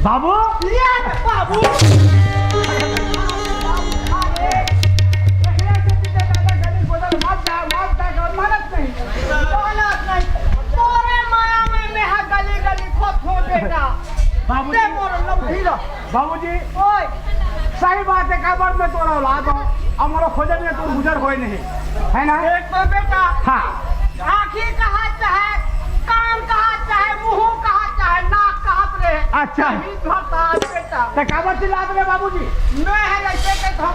बाबू बाबू बाबूजी सही बात है। का बात में तोरा औलाद हो हमारा खोजन में तो गुजर हो नहीं है ना। एक तो बेटा हाँ आँखी कहा चाहे कान कहा चाहे मुंह कहा चाहे नाक कहत रहे। अच्छा बेटा तो काबर चिल्लात रहे बाबूजी। मैं है जैसे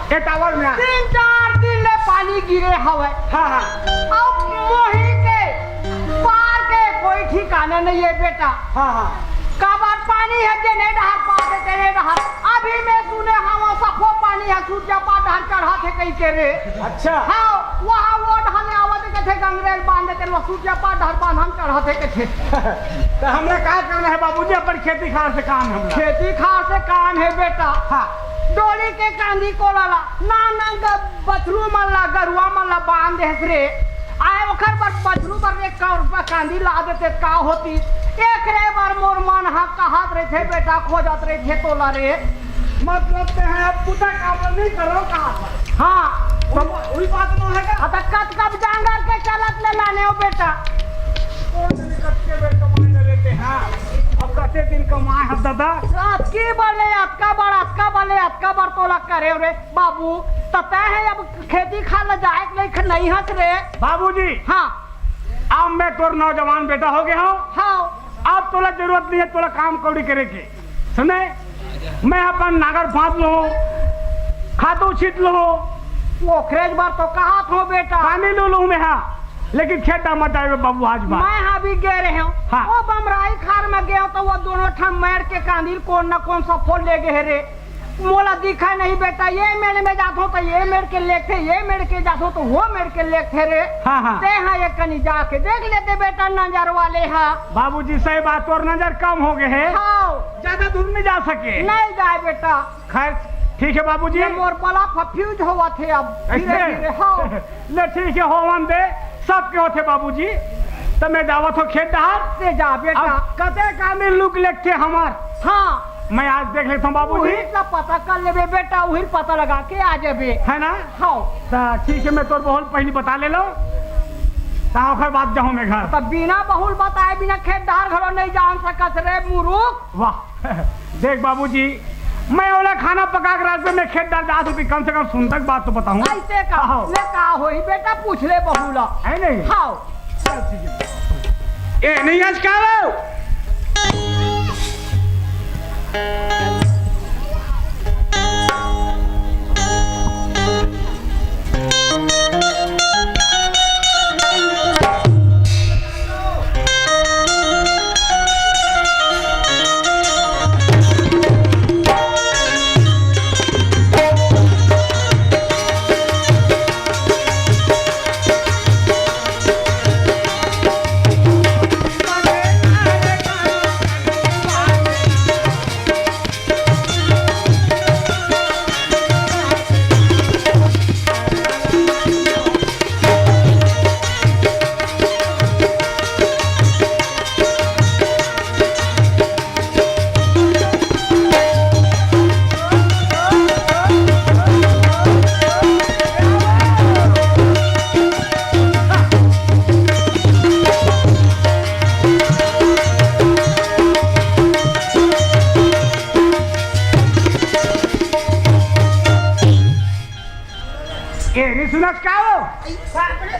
के ए टावर में 3-4 दिन ले पानी गिरे हवे। हाँ हाँ अब मोही के पार के कोई ठिकाना नहीं है बेटा। हाँ हाँ काबर पानी है जे नहीं रहा पार के नहीं रहा। अभी मैं सुने हवा सफो पानी है सूर्या पा ढाल चढ़ा थे कहीं के रे। अच्छा हाँ वहाँ वो ढाले आवत के थे गंगरेल बांधे थे वो सूर्या पा ढाल बांधन चढ़ा थे के थे। तो हमने क्या करना है बाबूजी अपन खेती खार से काम है। खेती खार से काम है बेटा। हाँ डोली के कांदी को लाला ना बछरू मल्ला गरुआ मल्ला बांध दे रे। आए ओखर पर बछरू पर 1 रुपया कांदी ला देते का होती। एक रे बार मोर मन हा कहत रहे थे बेटा खोजत रहे थे तोला रे। मतलब ते हैं अब पुता काम नहीं करो कहाँ पर। हाँ वही बात न है का। कब कब जांगर के चलत ले लाने हो बेटा। कौन दिन कच्चे बेर कमाने लेते हैं। अब कच्चे दिन कमाए हैं दादा। की बले अतका बार तोला करे रे बाबू। तता है अब खेती खाला जाए के नहीं हंस रे बाबूजी। हाँ अब मैं तोर नौजवान बेटा हो गया हूँ। हाँ अब तोला जरूरत नहीं है तोला काम कौड़ी करे के। सुने मैं अपन नागर फाँद लो खादो छीट लो वो खरेज बार तो कहा था बेटा। पानी लो लूँ मैं हाँ लेकिन खेता मत आए बाबू आज बात। मैं हाँ भी गए रहे हूँ। हाँ। वो बमराई खार में गए तो वो दोनों ठम मैर के कांदिल कौन न कौन सा फूल ले गए रे। मोला दिखा नहीं बेटा। ये मेड़ में जातो तो ये मेड़ के लेते ये मेड़ के जातो तो वो मेड़ के लेते रे। हाँ हाँ ते हाँ ये कनी जाके देख लेते बेटा नजर वाले। हाँ बाबूजी सही बात और नजर कम हो गए है। हाँ ज्यादा दूर नहीं जा सके। नहीं जाए बेटा। खैर ठीक है बाबूजी। ये मोर पला फ्यूज हुआ थे अब धीरे-धीरे। हाँ ले ठीक है होवन दे सबके होते बाबूजी। तो मैं दावत हो खेत डहार से जा बेटा। कते कांदी लुक लेते हमार। हाँ मैं आज देख लेता हूँ बाबूजी। पता कर लेबे बेटा वही पता लगा के आ जाबे है ना। हाँ तो ठीक है मैं तोर बहुत पहले बता ले लो तो बात जाऊँ मैं घर। तब बिना बहुल बताए बिना खेत धार घरों नहीं जान सकत रे मुरुख। वाह देख बाबूजी मैं ओला खाना पका के रात में मैं खेत डाल जा सकती कम से कम सुन तक बात तो बताऊँ। ऐसे का ले का होई बेटा पूछ ले बहुला है नहीं। हाँ ए नहीं आज क्या लो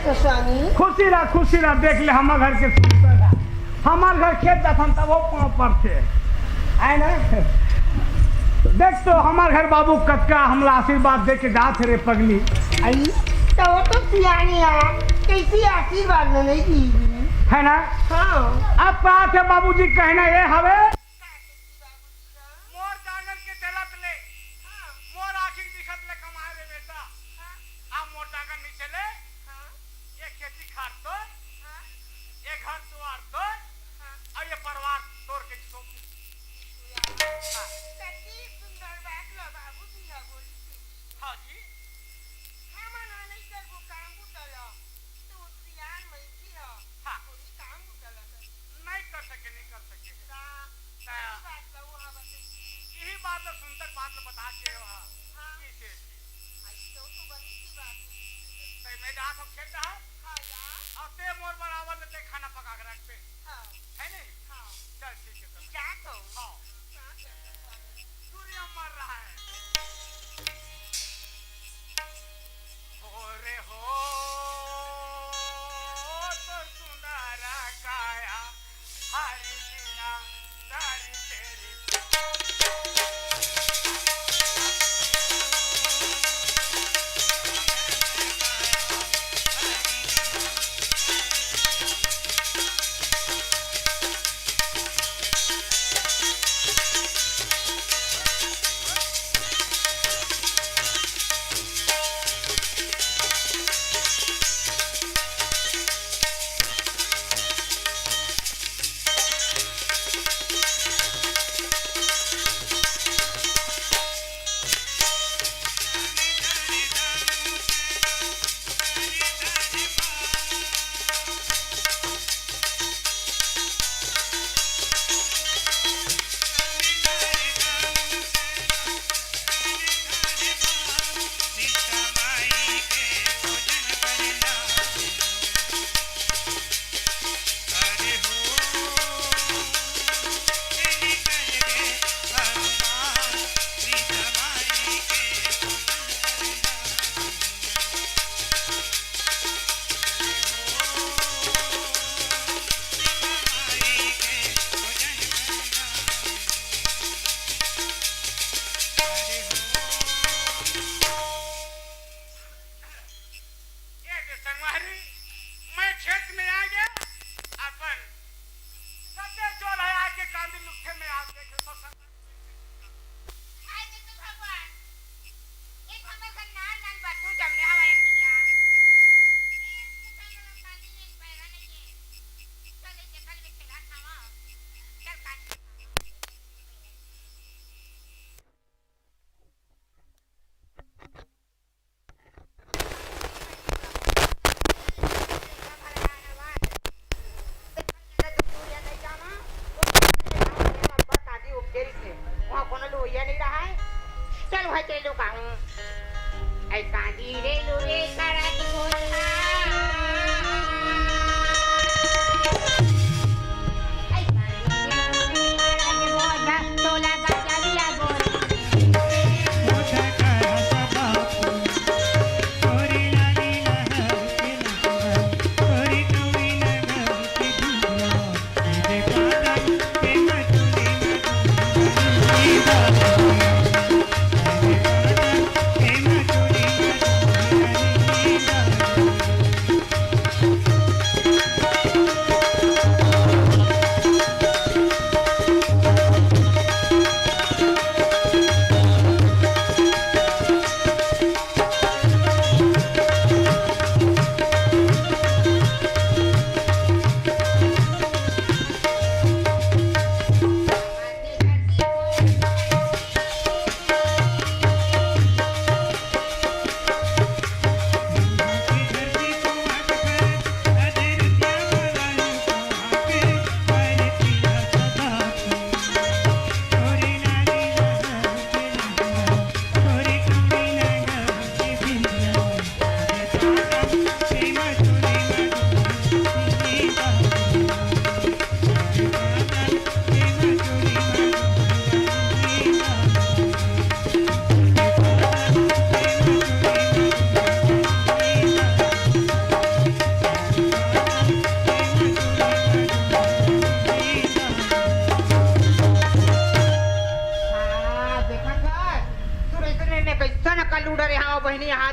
स्वामी खुशी रह देख ले हमार घर के सुंदर है। हमार घर खेत दसन तब वो पाँव पर थे आए ना देख तो हमार घर बाबू कटका हमला आशीर्वाद दे के जात रे पगली आई तो वो तो सियानी है कैसी आशीर्वाद नहीं दी है ना। हाँ अब बात है बाबूजी कहना ये हवे मोर डांगर के चलत ले मोर आखिर दिखत ले कमाए रे बेटा आ मोर डांगर नहीं चले ये खेती खार तो ये घर द्वार तो और ये परिवार तोड़ के छोड़ हाँ जी नहीं कर सके यही बात तो सुनकर बात बता के मैं डांस खेलता है और ते मोर बराबर लेते खाना पका के रखते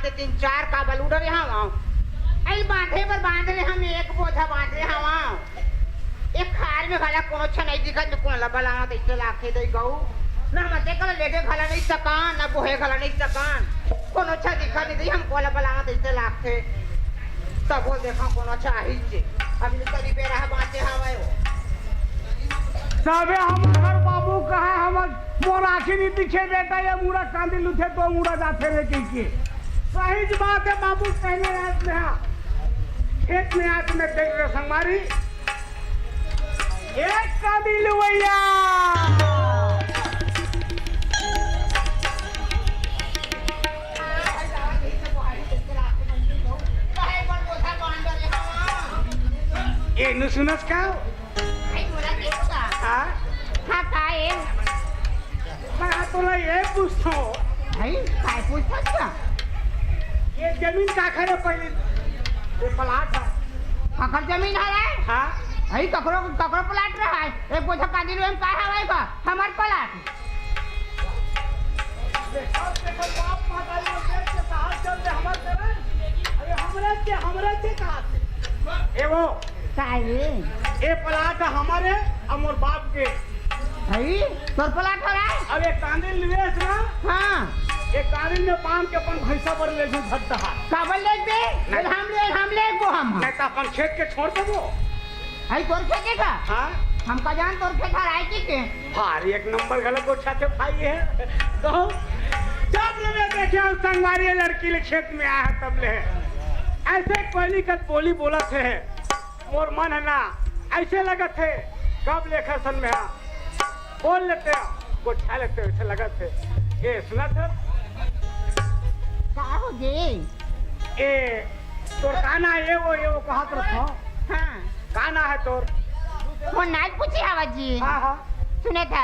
दे 3-4 काबल उड़ रहे हवा आई बांधे पर बांध रहे हम एक बोझा बांध रहे हवा एक खार में भला कोनो छ नहीं दिखत में कोन लबला मत इसे लाखे दे गऊ ना मते कल लेटे भला नहीं सकान ना बोहे भला नहीं सकान कोनो छ दिखा नहीं दे हम कोला भला मत इसे लाखे तब बोल देखा कोनो छ आही छे अभी तरी पे रहा बांधे हवा सबे हम घर बाबू कहा हम मोर आखी नहीं दिखे बेटा ये मुड़ा कांदी लुथे तो मुड़ा जाते रे के सही बात है बाबू कहने रात में खेत में आज में देख रहे संगमारी एक कांदी लुवैया ये न सुनस का हाँ हाँ काय मैं तो ये पूछता हूँ भाई काय पूछता क्या ये जमीन का खरे पहले ये प्लाट है ककर जमीन है हाँ अई ककरो ककरो प्लाट रहा है एक बोझा कांदी में का हवाई का हमार प्लाट बाप माताजी देख के कहा चल दे हमार करे अरे हमरे से कहा से एगो काय रे ये प्लाट हमारे और मोर बाप के अई तोर प्लाट हो रहा है अब एक कांदी निवेश ना हाँ एक कांदी में बांध के अपन भैंसा पर ले जो झटता है काबल ले दे हम ले को हम नहीं तो अपन खेत के छोड़ दो अई तोर खेते का हाँ हमका जान तोर खेत है के हार एक नंबर गलत को छाते भाई है तो जब ले देखे हम संगवारी लड़की ले खेत में आया है तब ले ऐसे पहली कल बोली बोला थे मोर मन है ना ऐसे लगा थे कब लेखा सन में बोल लेते को छा लेते ऐसे लगा थे ये सुना था का हो गे ए तोर काना ये वो कहा तो था हाँ काना है तोर वो नाच पूछे आवाज जी हाँ हाँ सुने था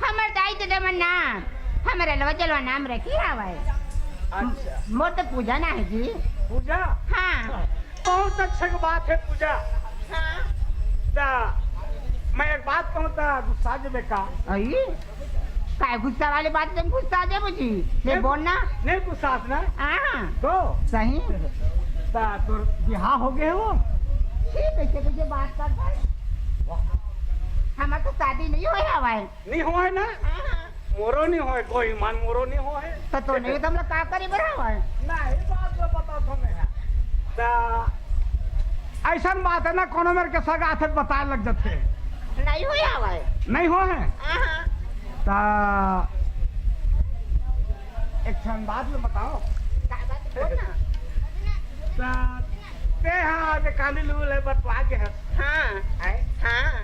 हमर दाई तो दमन नाम हमारे लवजलवा नाम रखी हवा अच्छा मोर तो पूजा ना है जी पूजा हाँ बहुत अच्छा की बात है पूजा हाँ ता मैं एक बात कहूँ ता गुस्सा जे बेका अई काय गुस्सा वाली बात तुम गुस्सा दे मुझे ले बोलना नहीं गुस्सा ना हाँ तो सही ता तोर बिहार हो गए वो ठीक है तुझे बात करता है हमार तो शादी नहीं हुई हवा है नहीं हो है ना मोरो नहीं हो कोई मान मोरो नहीं हो है तो नहीं तुम लोग का करी बड़ा हुआ है नहीं बात तो बता तुम्हें ता ऐसा बात है ना कोनो मेरे के सगा हाथ बताए लग जाते नहीं हुई हवा है नहीं हो है हाँ ता एक क्षण बाद में बताओ का बात बोलना ता ते हाँ जे काली लूल है बतवा के है हाँ हाँ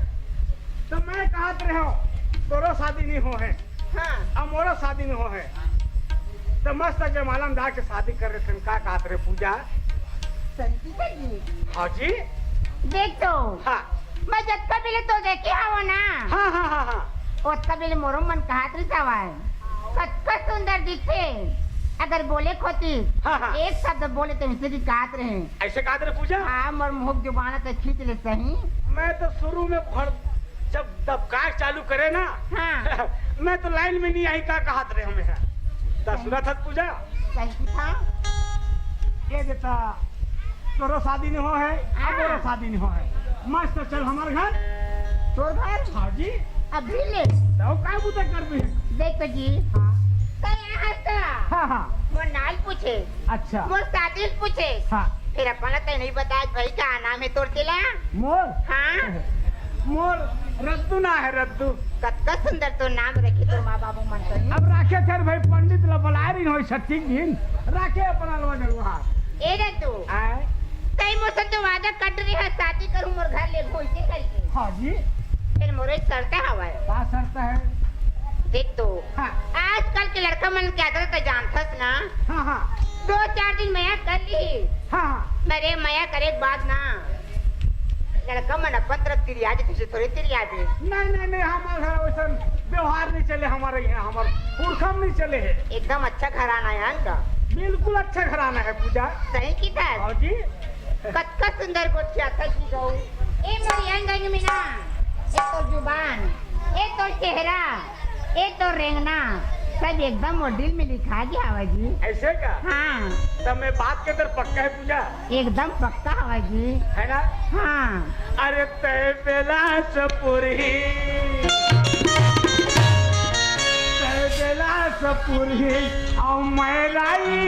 तो मैं कहा रहे हो तोरो शादी नहीं हो है हाँ अब मोरो शादी नहीं हो है तो मस्त के मालूम जा के शादी कर रहे थे का कहते रहे पूजा संगीता जी हाँ जी देख तो हाँ मैं जब कभी तो देखे हवा ना हाँ हाँ हाँ हाँ और कभी मोरो मन कहत रही था कत सुंदर दिखे अगर बोले खोती हाँ, हाँ। एक शब्द बोले तो इसे भी कहत रहे ऐसे कहते रहे पूजा हाँ मोर मुख जुबान तो खींच ले सही मैं तो शुरू में भर जब दबकाश चालू करे ना हाँ मैं तो लाइन में नहीं आई का कहत रहे हमें ता सुना था पूजा सही था ये देता तोरो शादी नहीं हो है अब मेरा शादी नहीं हो है मस्त चल हमारे घर तोर घर हाँ जी अभी ले तो काय बुता कर भी देख तो जी हाँ कहीं हंसता हाँ हाँ मोर नाल पूछे अच्छा मोर शादी पूछे हाँ फिर अपन तो नहीं बताया भाई क्या नाम है तोर तिला मोर हाँ मोर रद्दू ना है रद्दू कतका सुंदर तो नाम रखी तोर माँ बाबू मन तो अब राखे थे भाई पंडित ला बुलाए रही हो सच्ची दिन राखे अपना लवा जलवा ए रे तू आए कई मौसम तो वादा कट रही है शादी करूं मोर घर ले भोजते करके हाँ जी फिर मोरे सरता हवा है क्या शर्त है देख तो हाँ आजकल के लड़का मन क्या तो जानथस ना हाँ हाँ 2-4 दिन मया कर ली हाँ हाँ मेरे मया करे के बाद ना लड़का मन अपन तरफ तिरिया दे तुझे थोड़ी तिरिया दे नहीं हमारे वैसा व्यवहार नहीं चले हमारे यहाँ हमारे पुरखम नहीं चले है एकदम अच्छा घराना है इनका बिल्कुल अच्छा घराना है पूजा सही की था हाँ जी कतका सुंदर गोटिया था की गऊ ए मोरी अंगंग में ना एक तो जुबान एक तो चेहरा एक तो रेंगना सब एकदम वडील में लिखा गया हवा जी। ऐसे का? हाँ तब मैं बात के तर पक्का है पूजा, एकदम पक्का हवा जी। है ना? हाँ अरे तय बेला सपुरी, तय बेला सपुरी और मैं लाई।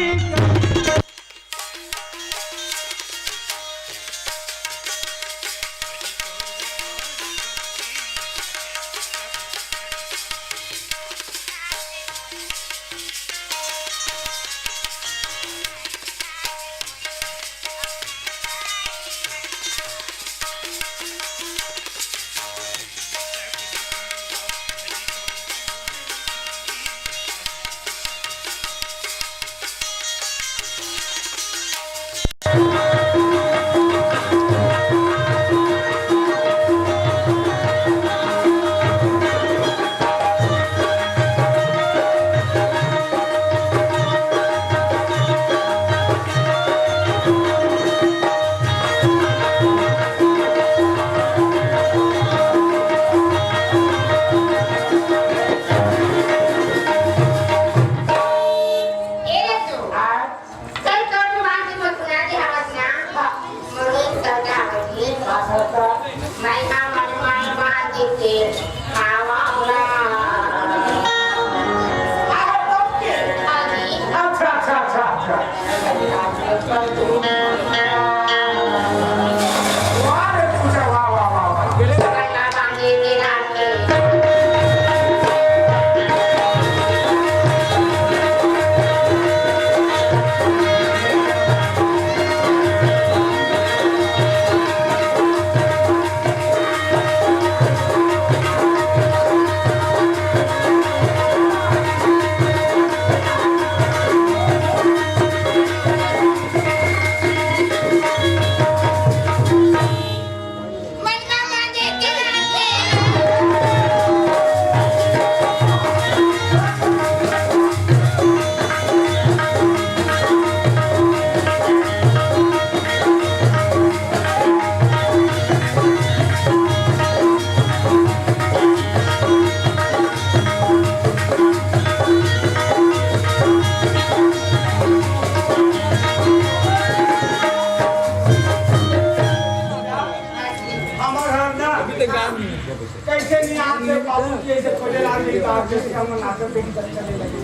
कैसे नहीं आपने बाबू के ऐसे खोजे ला नहीं तो आप जैसे हम नाटक भी चलने लगे।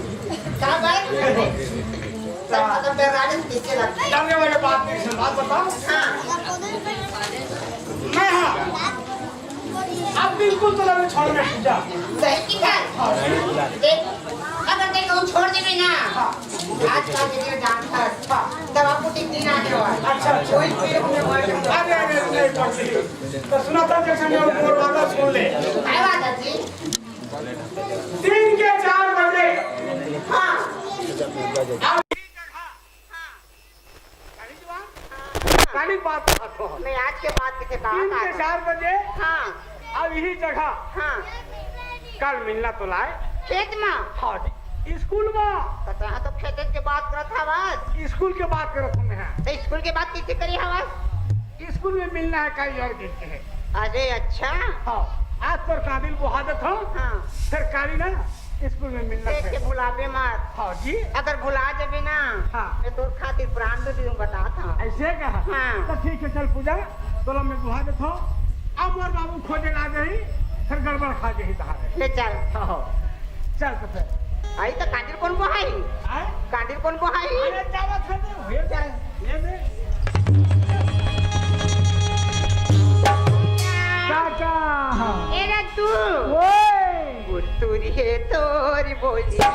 क्या बात? सब खत्म कर रहा है पीछे लग। जाने वाले बात नहीं सुन, बात बताओ। मैं हाँ अब बिल्कुल तो लगे छोड़ में पूजा। सही की बात। देख अगर देख हम छोड़ देंगे ना आज का दिन जानता तब आपको ठीक दिन आने वाला। अच्छा कोई फिर हमने बोला अरे अरे नहीं पड़ती तो सुना था जैसे मैं और वादा सुन ले। क्या बात है जी? दिन के 4 बजे हाँ काली बात मैं आज के बाद किसे दिन के 4 बजे हाँ अब यही जगह हाँ कल मिलना तो लाए। खेत में हाँ स्कूल में तो यहाँ तो खेत के बात करत था बस। स्कूल के बात करो तुम है तो स्कूल के बात किसे करी हवा? स्कूल में मिलना है कई और देखते हैं। अरे अच्छा हाँ आज पर काबिल बुहादत हो हाँ सरकारी ना स्कूल में मिलना देख के है। भुलावे मत। हाँ जी अगर भुला जाबे ना हाँ। मैं तो खातिर प्राण दे दूं बता था। ऐसे कहा हाँ। तो ठीक है चल पूजा तोला में बुहादत हो अब और बाबू खोजे ला गई फिर गड़बड़ खा गई धारे। ले चल हाँ चल तो फिर आई तो कांडिल कौन बोहाई? आए कांडिल कौन बोहाई? अरे जावत है दे ये चल ये दे काका एरा तू ओए तुरी है तोरी बोलिया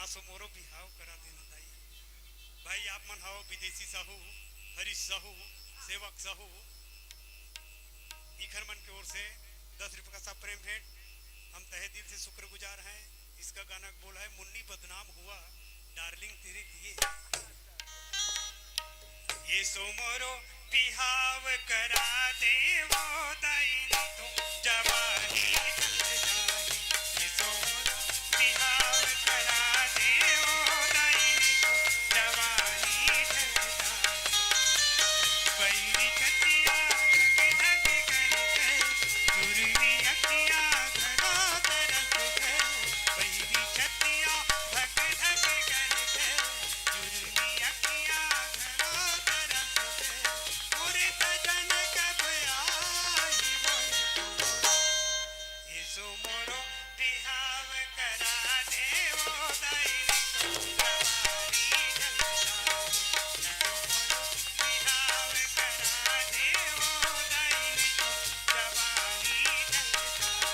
आसो मोरो बिहाव करा देना दाई। भाई आप मन हो विदेशी साहू, हरीश साहू, सेवक साहू, इखर मन की ओर से 10 रुपए का सा प्रेम भेंट। हम तहे दिल से शुक्रगुजार हैं। इसका गाना बोला है मुन्नी बदनाम हुआ डार्लिंग तेरे लिए। ये सो मोरो बिहाव करा दे वो दाइनी तो जवानी ढल जाए। ये सो मोरो बिहाव करा दे वो दाइनी तो जवानी ढल जाए। बैरी कतिया धक धक करके दुर्नी अखिया घड़ो तरफ है। बैरी कतिया धक धक करके दुर्नी अखिया घड़ो तरफ है। मोरे सजन कब आई वो ये सो मोरो बिहाव करा दे वो दाइनी तो जवानी ढल जाए। ये सो मोरो बिहाव करा दे वो दाइनी तो जवानी ढल जाए।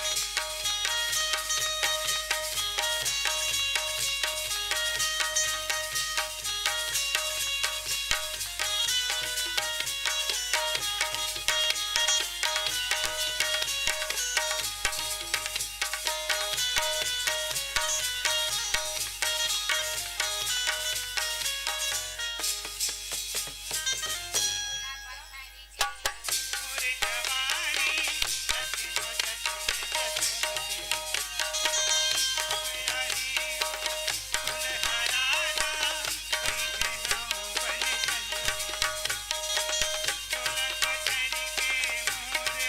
मोरे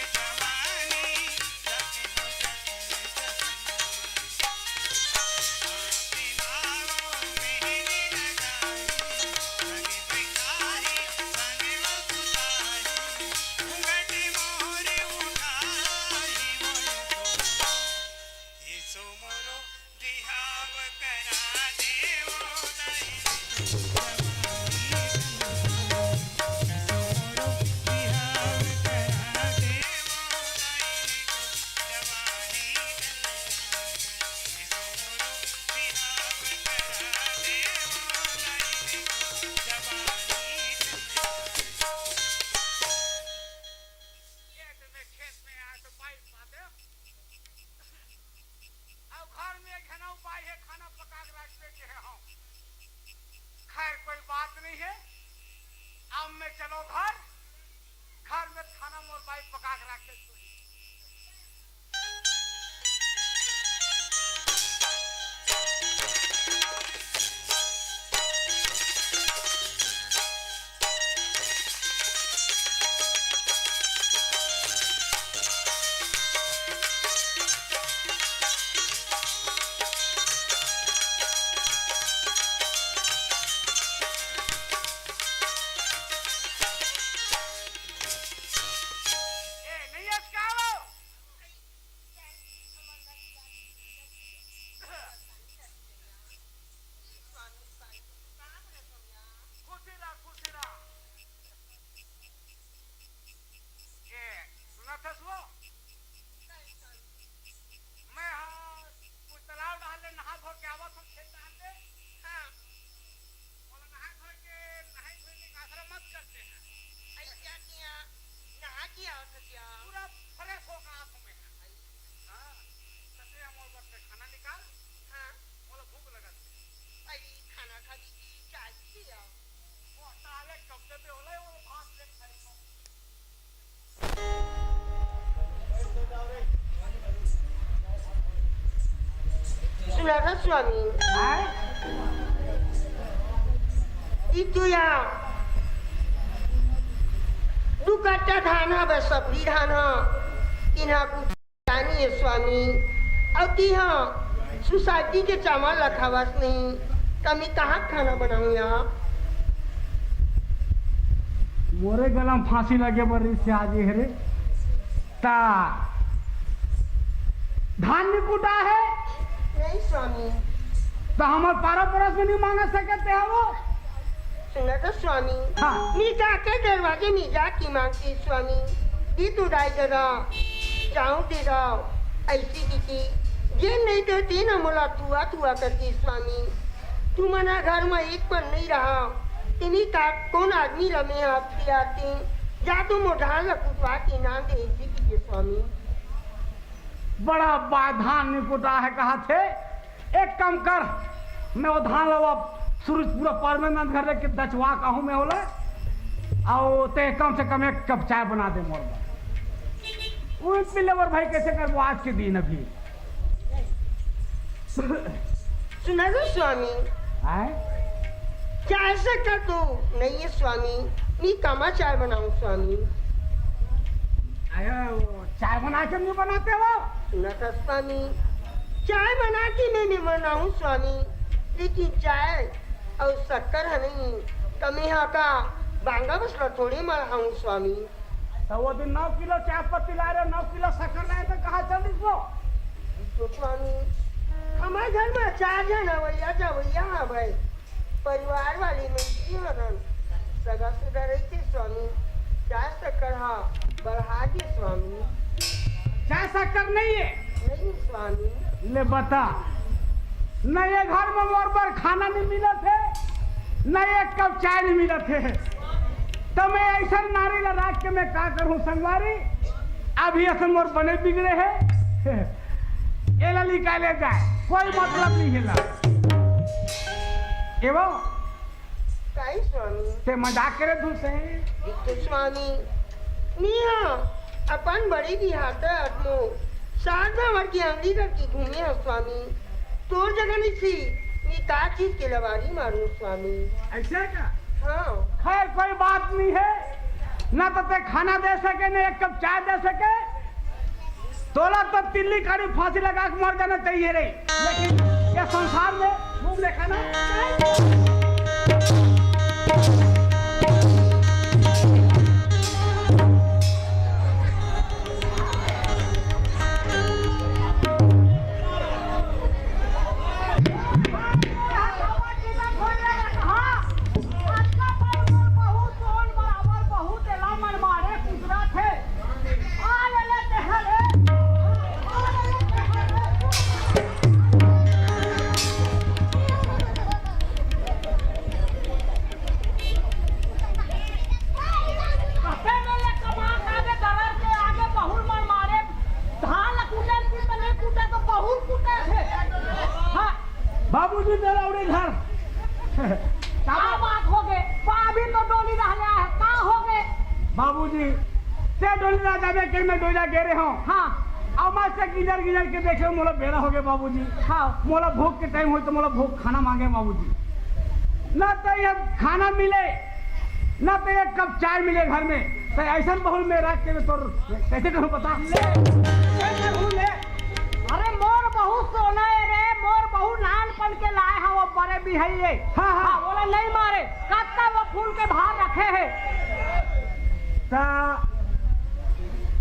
जवानी रखी हो ये सो मोरो बिहाव करा दे वो दाइनी तो जवानी ढल जाए। ये सो मोरो बिहाव करा दे वो दाइनी तो जवानी ढल जाए। खेत में आए तो पाइप पाते अब घर में घना उपाय है खाना पका के रखते के है हम। खैर कोई बात नहीं है। अब मैं चलो घर में खाना मोर पाइप पका के रखते नहीं है क्या वो खुशी रहा ये सुना था वो मैं हाँ कुछ तालाब डाले नहा धो के आवत हूँ खेत डालते हाँ बोला नहा धो के नहाई धोने का आश्रम मत करते हैं पूरा फ्रेश होगा आंखों में हाँ सच्चे हम और बस खाना निकाल बोला भूख लगा वो ताले कब्जे पे होला वो भात ले खरी को सुना था स्वामी itu yang दुकाटा धाना बे सबरी धाना इन्हा कुछ जानी है स्वामी और तिहा सोसाइटी के चावल रखावास नहीं कमी कहाँ खाना बनाऊं यहाँ मोरे गला में फांसी लगे बड़ी से आज हेरे ता धान नहीं कुटा है नहीं स्वामी तो हमारे पारा परस में नहीं मांग सकते हैं वो सुना तो स्वामी हाँ। नीचा के दरवाजे नीचा की मांगती स्वामी ये तो राय जरा जाऊं दे रहा ऐसी की जे नहीं करती ना मोला तुआ तुआ करती स्वामी तू मना घर में एक पर नहीं रहा इन्हीं का कौन आदमी रमे आपकी आती जा तू मोढ़ा लकुटवा के नाम दे इसी कीजिए स्वामी। बड़ा बाधान निकुटा है कहा थे एक काम कर मैं वो धान लवा सूरज पूरा परमानेंट घर के दचवा कहूँ मैं बोला और ते कम से कम एक कप चाय बना दे मोर वो पिलेवर भाई कैसे कर वो आज के दिन अभी सुना दो स्वामी आए क्या ऐसा कर दो नहीं है स्वामी नी कामा चाय बनाऊं स्वामी। आया वो चाय बना के नहीं बनाते हो सुना था स्वामी चाय बना के मैं नहीं बनाऊं स्वामी लेकिन चाय और शक्कर है नहीं कम यहाँ का बांगा बसला थोड़ी मनाऊं स्वामी। तो वो दिन 9 किलो चाय पत्ती ला रहे 9 किलो शक्कर लाए तो कहाँ चल इसको तो स्वामी हमारे घर में 4 जन भैया जवैया है भाई परिवार वाली मंत्री हरन सगा सुधा रही थी स्वामी चाय शक्कर हाँ बढ़ा दिए स्वामी। चाय शक्कर नहीं है नहीं स्वामी। ले बता न ये घर में मोर पर खाना नहीं मिला थे न एक कप चाय नहीं मिला थे तो मैं ऐसा नारी लगा के मैं क्या करूं संगवारी अभी ऐसा मोर बने बिगड़े है एला निकाले जाए कोई मतलब नहीं है एवं काई स्वामी ते मजाक करे तू से तो स्वामी निया अपन बड़ी की हाथ आत्मो शारदा मर की अंगली करके घूमे हो स्वामी तो जगह नहीं थी नी का चीज के लवारी मारू स्वामी। ऐसे का हाँ खैर कोई बात नहीं है ना तो ते खाना दे सके न एक कप चाय दे सके तोला तो तिल्ली काड़ी फांसी लगा के मर जाना चाहिए रे लेकिन ये संसार में घूम देखा ना बाबूजी तेरा उड़े घर क्या बात हो गए अभी तो डोली रहा है कहाँ हो गए बाबूजी से डोली ना जावे के मैं डोला गेरे हूँ हाँ अब मैं से गिजर गिजर के देखे मोला बेरा हो गए बाबूजी हाँ मोला भूख के टाइम हो तो मोला भूख खाना मांगे बाबूजी ना तो ये खाना मिले ना तो एक कप चाय मिले घर में तो ऐसा बहुल में रख के तो कैसे करूँ पता ले अरे मोर बहू सोना है रे मोर बहू नानपन के लाए हैं वो बड़े भी है ये हाँ हाँ बोला नहीं मारे कब तक वो फूल के बाहर रखे हैं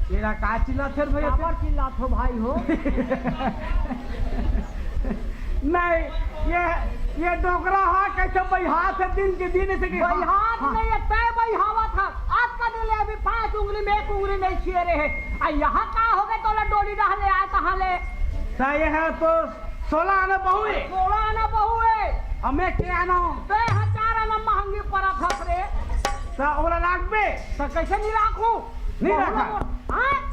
तेरा का चिल्ला थे भैया चिल्ला थो भाई हो नहीं ये डोकरा हा कैसे बहिहात है दिन के दिन से बहिहात नहीं है तय बहिहावा था आज का दिन अभी 5 उंगली में 1 उंगली नहीं छिए रहे यहाँ का हो गए तो डोली रह ले आए कहाँ ले सही है तो 16 आना बहू है 16 आना बहू है हमें क्या आना तो 1000 आना महंगी पड़ा था रे तो ओला लाख में तो कैसे नहीं राखूं नहीं रखा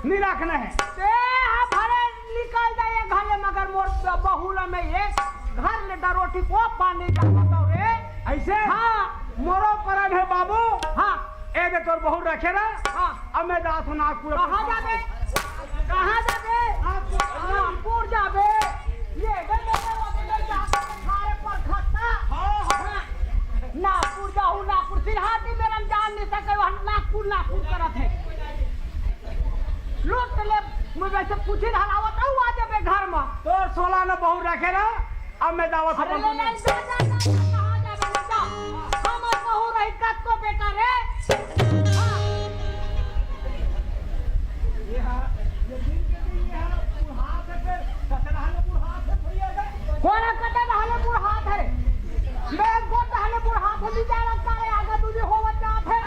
नहीं रखना है ते हाँ भले निकल जाए घर मगर मोर बहुला में ये घर ले रोटी को पानी का बताओ रे ऐसे हाँ मोरो परन है बाबू हाँ ए दे तोर बहु रखे ना हाँ अब मैं जा सुना पूरा कहाँ जाबे नागपुर जाबे ये नागपुर जाऊँ नागपुर सिरहाटी मेरा जान नहीं सके नागपुर करत है लूट ले मुझे से पूछी हलावत आ जाबे घर में तो 16 न बहु रखे ना अब मैं दावत अरे ले ले जा कहाँ जाबे जा हम बहू रही कत को बेटा रे कोना कटे रहले बुढ़ हाथ है मैं गोट रहले बुढ़ हाथ है बिचारा काले आगे तुझे होवत जात है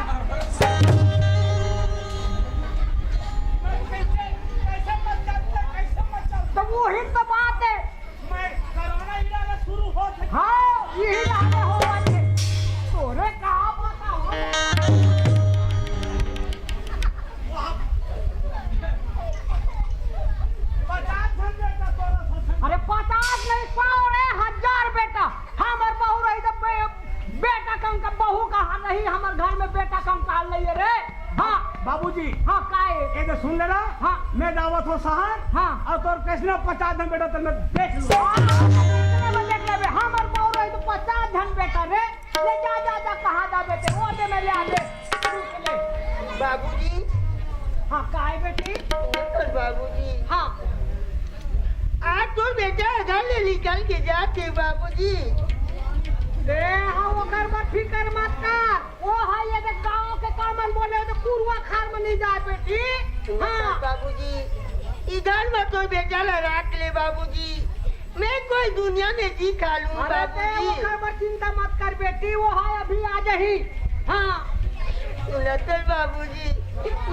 कैसे मत चल तो वो ही तो बात है मैं कोरोना इलाज शुरू हो हाँ यही इसने 50 धन बेटा तो मैं देख लूं इतने में देख ले हमर मोर रही तो 50 धन बेटा रे ले जा जा जा कहां जा बेटे वो दे मैं ले आ दे ले बाबूजी हां काहे बेटी अंकल बाबूजी हां आज तो बेटा घर ले निकल के जाते बाबूजी दे हाँ वो कर मत फिकर मत कर वो है ये देख गाँव के कामन बोले तो कुरुआ खार में नहीं जाए बेटी हाँ बाबूजी इधर में तो बेटा रख ले बाबूजी मैं कोई दुनिया में जी खा लूं अरे ते वो बाबूजी कर मत चिंता मत कर बेटी वो है अभी आ जाही हाँ लतर बाबूजी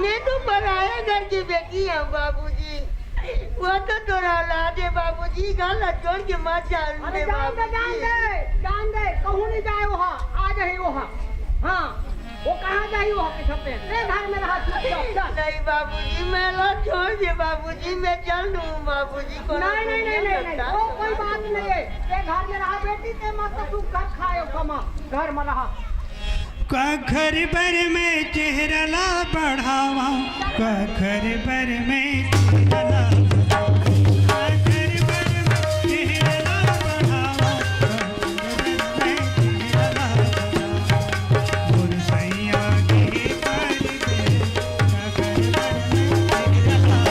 मैं तो पराया घर की बेटी हूँ बाबूजी वो तो तोरा औलाद है बाबूजी गाला छोड़ के मत जान अरे दे जान दे कहूँ नहीं जाए वो आ जाही वो हाँ वो कहाँ जाही वो के छपे ते घर में रहा चुपचाप नहीं बाबूजी मैं ला छोड़ दे बाबूजी मैं चल दूँ बाबूजी को नहीं वो कोई बात नहीं है ते घर में रहा बेटी ते मत तू घर खाए कमा घर में रहा कखर बर में चेहरा ला बढ़ावा कखर बर में चेहरा ला कखर बर में चेहरा ला बढ़ावा कखर बर में चेहरा ला और सैया के पर दे कखर बर में चेहरा ला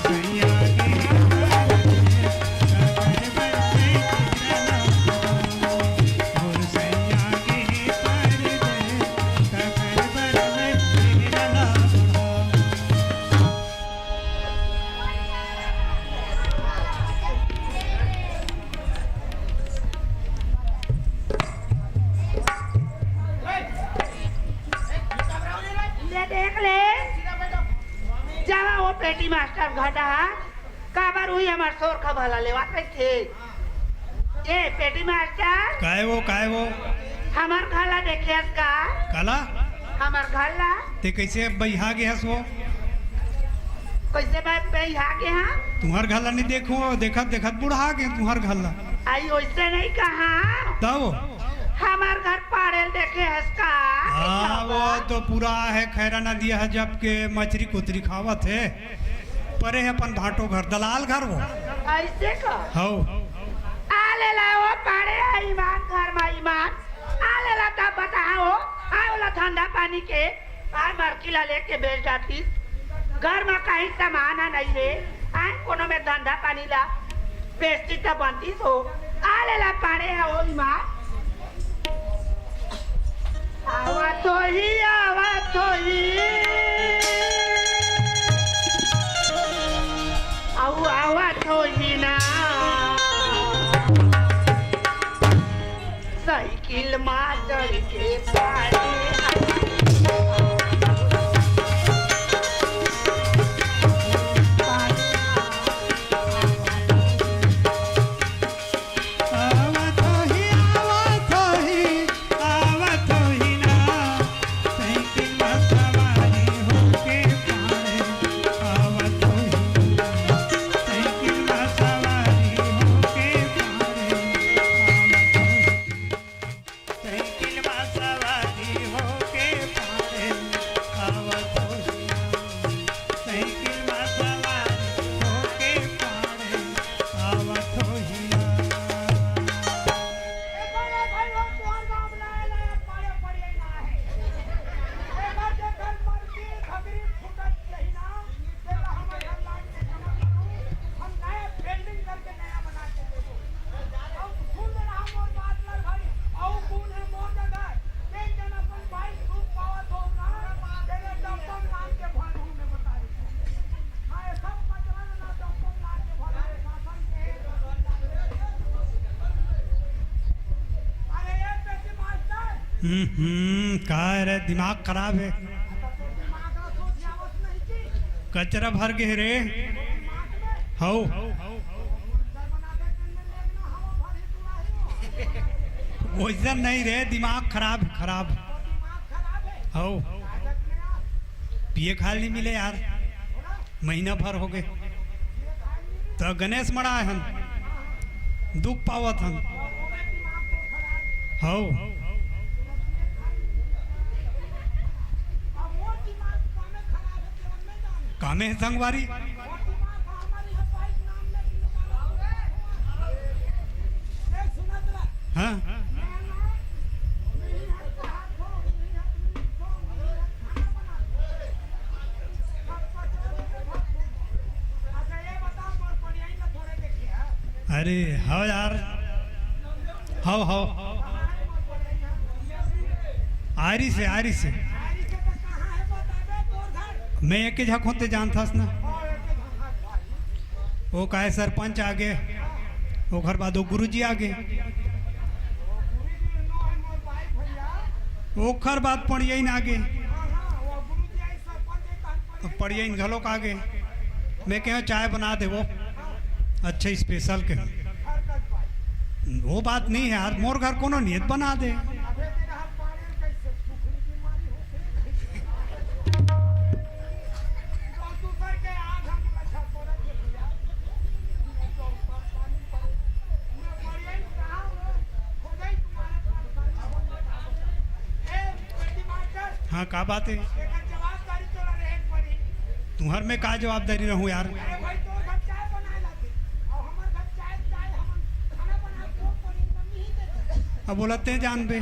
सैया के पर दे पेटी मास्टर घटा काबर हुई हमार शोर का भला लेवा थे ए पेटी मास्टर काय वो हमार खाला देखियस का काला हमार खाला ते कैसे बैहा गया सो कैसे बात पे यहाँ के हाँ तुम्हार घाला नहीं देखो देखत देखत बुढ़ा गए तुम्हार घाला आई वैसे नहीं कहा तब हमार घर पाड़ेल देखे है का हाँ वो तो पूरा है खैरा न दिया है जब के मछली कुतरी खावत है परे है अपन भाटो घर दलाल घर वो ऐसे का हो आले ला वो पाड़े ईमान घर में ईमान आले ला तब बताओ आओला ठंडा पानी के आय मरकिला लेके बेच जाती घर में कहीं सामान नहीं है आय कोनो में धंधा पानी ला बेचती तो बनती सो आले ला पाड़े है वो ईमान आवा तो ही आवा तो ही ना साइकिल मार के पाड़े का रे दिमाग खराब है कचरा भर गए रे हो वैसा नहीं रे दिमाग खराब हो पिए खाल नहीं मिले यार महीना भर हो गए तो गणेश मड़ा है हम दुख पावत हम हो कामे है संगवारी हाँ अरे हाँ यार हाँ आरी से मैं एक झक होते जानता ना वो का है सरपंच आगे वो घर बाद वो गुरुजी आगे वो खर बाद पड़ियन आगे पड़ियन घलोक आगे मैं कह चाय बना दे वो अच्छे स्पेशल के वो बात नहीं है यार मोर घर कोनो नियत बना दे हाँ का बात है तुम्हार में का जवाबदारी रहूं यार अब बोलते हैं जान बे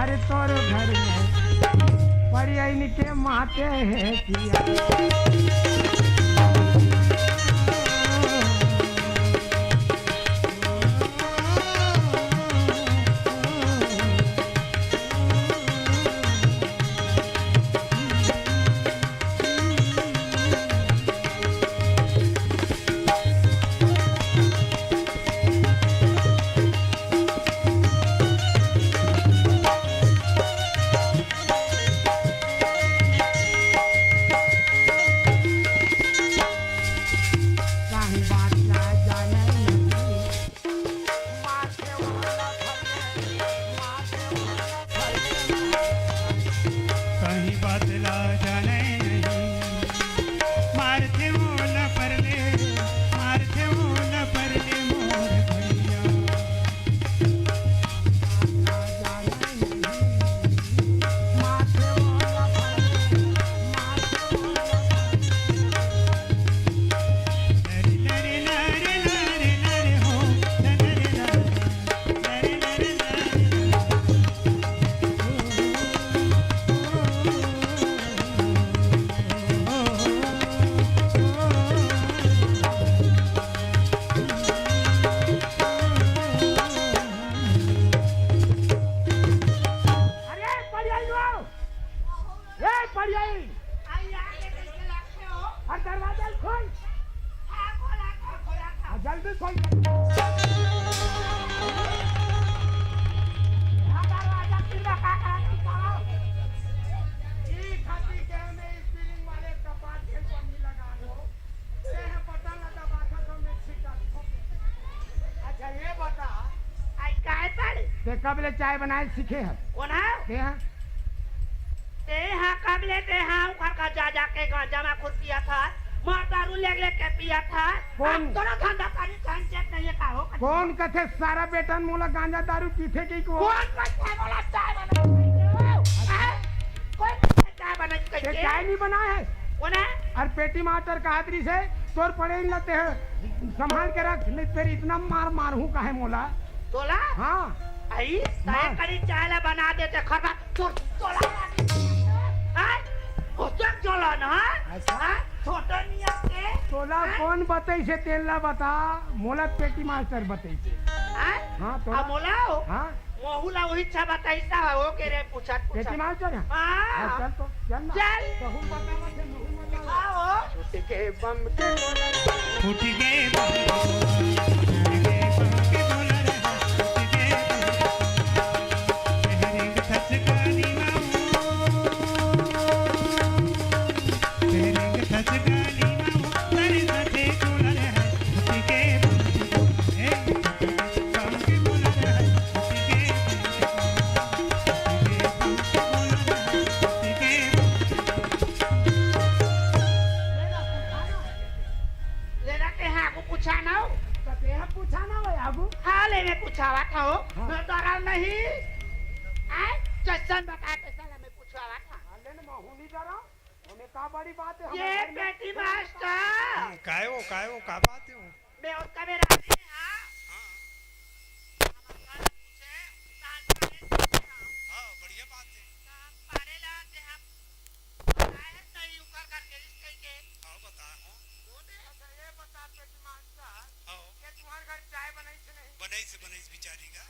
अरे तोर घर में पड़ियन के माते हैं जल्दी खोल कबले चाय बनाए सीखे है कौन है ते हैं ते हाँ कबले ते हाँ घर का जा के गांजा में खुद पिया था मार दारू ले के पिया था कौन दोनों धंधा पानी जान चेक नहीं है का हो कौन कथे सारा बेटन मोला गांजा दारू पीथे की को कौन कथे मोला चाय बना कौन चाय बना ते चाय नहीं बना है कौन है और पेटी मास्टर कहादरी से तोर पड़े लते है संभाल के रख नहीं तेरी इतना मार हूँ काहे मोला तोला हाँ आई साय करी चाय ला बना देते खरबा तोला हां होतक चला ना हां छोटा निया के तोला कौन बताई से तेला बता मोला पेटी मास्टर बताई से हां तो आ मोला हां मोहुला वही छा बताई सा हो के रे पूछा पेटी मास्टर हां चल तो चल तो हम बतावा से मुंह में आओ छूट के बम के फूट गए बम के बोला का बड़ी बात है ये पेटी मास्टर काय वो का बात है वो मैं उसका में राजी हां हाँ बढ़िया बात है हाँ बता ये बता पेटी मास्टर हाँ कि तुम्हारे घर चाय बनाई से नहीं बनाई से बिचारी का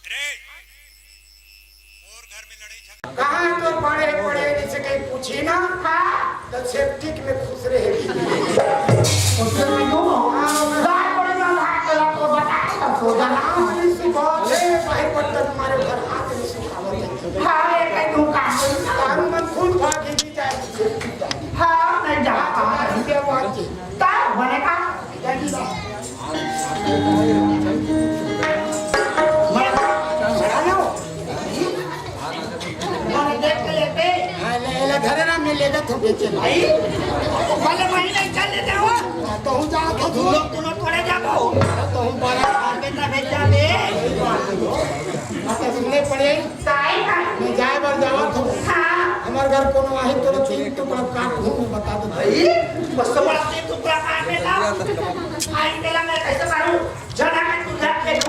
रे और घर में लड़ाई झगड़ा कहाँ तो पढ़े पढ़े जिसे कहीं पूछी ना तो सेप्टिक में खुश रहेगी उससे मैं दूँ लाल पड़े ना लाल कलर को बताए तब सो जाना इसी बात है भाई पट्टा तुम्हारे घर हाथ में सिखावत है हाँ ये कहीं दूँ काम तारू मन खुद भागी भी जाए हाँ नहीं जा पाऊँ क्या बात है तार बनेगा जल्दी बात घरे ना मिलेगा तो बेचे भाई वाले महीने चल लेते हो तो हूं जा तो तू लोग तुम थोड़े जाबो तो हूं बड़ा बेटा बेचा ले मतलब सुनने पड़े साई का मैं जाए बार जावा तो हां हमार घर कोनो आहे तो तीन टुकड़ा काट घूम बता दो भाई बस तो बड़ा तीन टुकड़ा काट देता आई तेला मैं कैसे मारूं जड़ा के तू जा के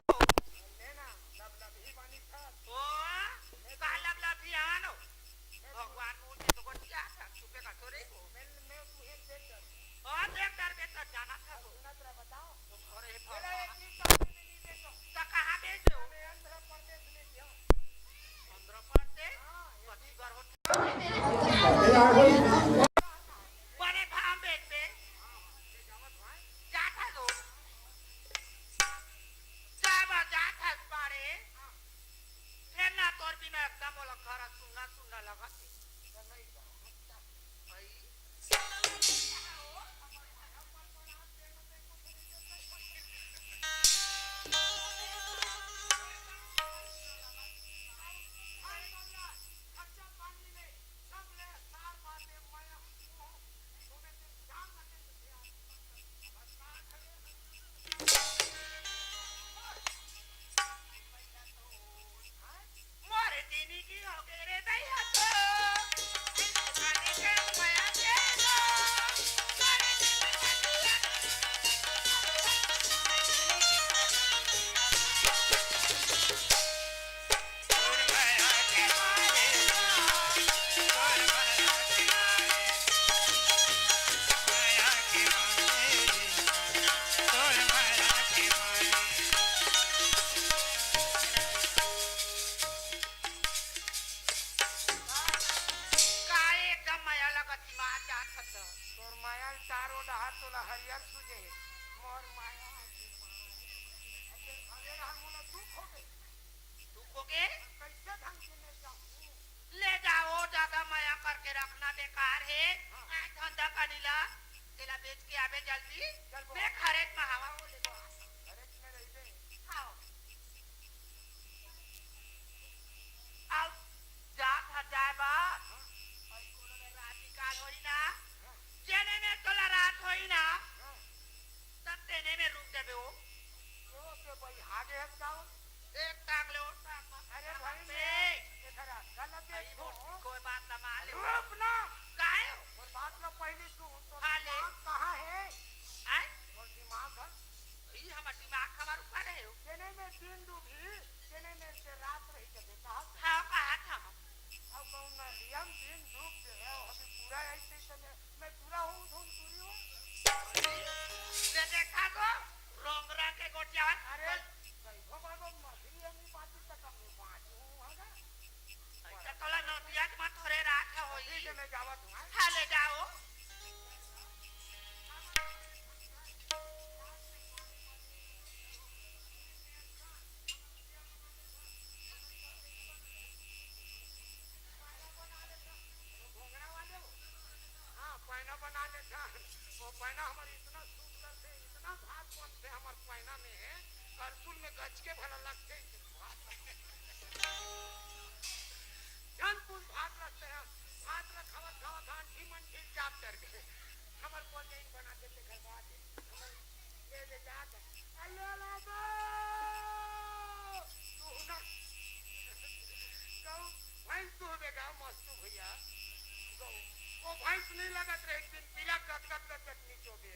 वो भैंस नहीं लगत रहे एक दिन पीला कट कट कट कट नीचो दे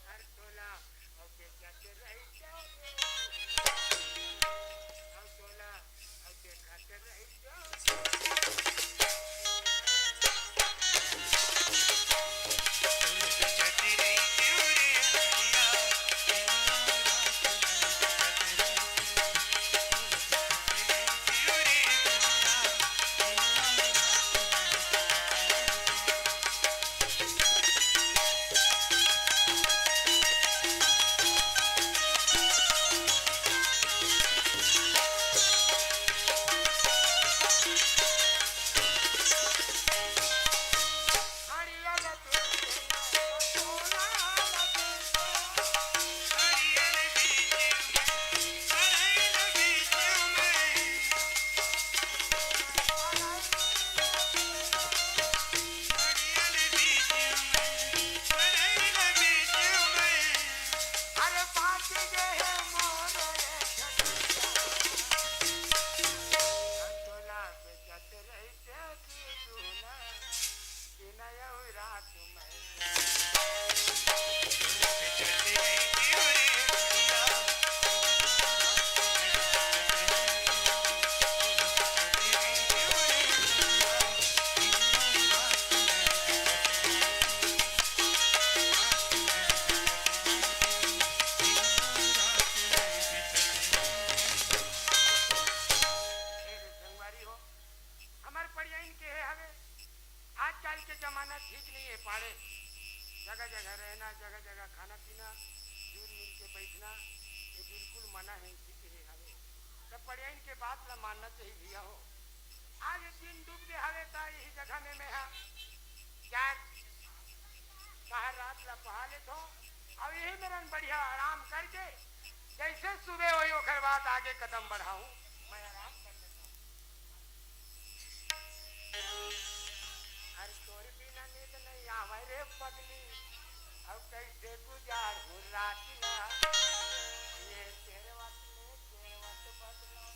हर तोला ओके जाते रही जाओ हर तोला ओके खाते रही जाओ जती रही क्यों रे हरिया क्यों रे हरिया लगे तोला लगे हरियल बीच में हरियल बीच में हरियल बीच में हरियल बीच में अरे बात गए मोर तोला पे जाते रही जाती तोला कि नया रात में जती रही क्यों रे हरिया संगवारी हो हमारे पढ़ियाइन के है हवे आजकल के जमाना ठीक नहीं है पाड़े जगह जगह रहना जगह जगह खाना पीना दूर मिल के बैठना ये बिल्कुल मना है इसी के है हवे तब पढ़ियाइन के बात ला मानना चाहिए भैया हो आज दिन डूब गए हवे ता यही जगह में मैं चार बाहर रात ला पहा लेत हो और यही मेरा बढ़िया आराम करके जैसे सुबह हुई ओकर बाद आगे कदम बढ़ाऊं मैं आराम कर लेता हूं हर तोर बिना नींद नहीं आवे रे पगली अब कैसे गुजार हो रात ना ये तेरे वक्त बदलो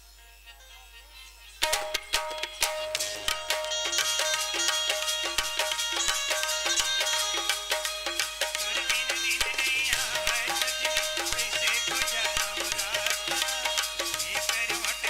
तोर बिन नींद नहीं आवे सजनी कैसे गुजारो रात ये करवट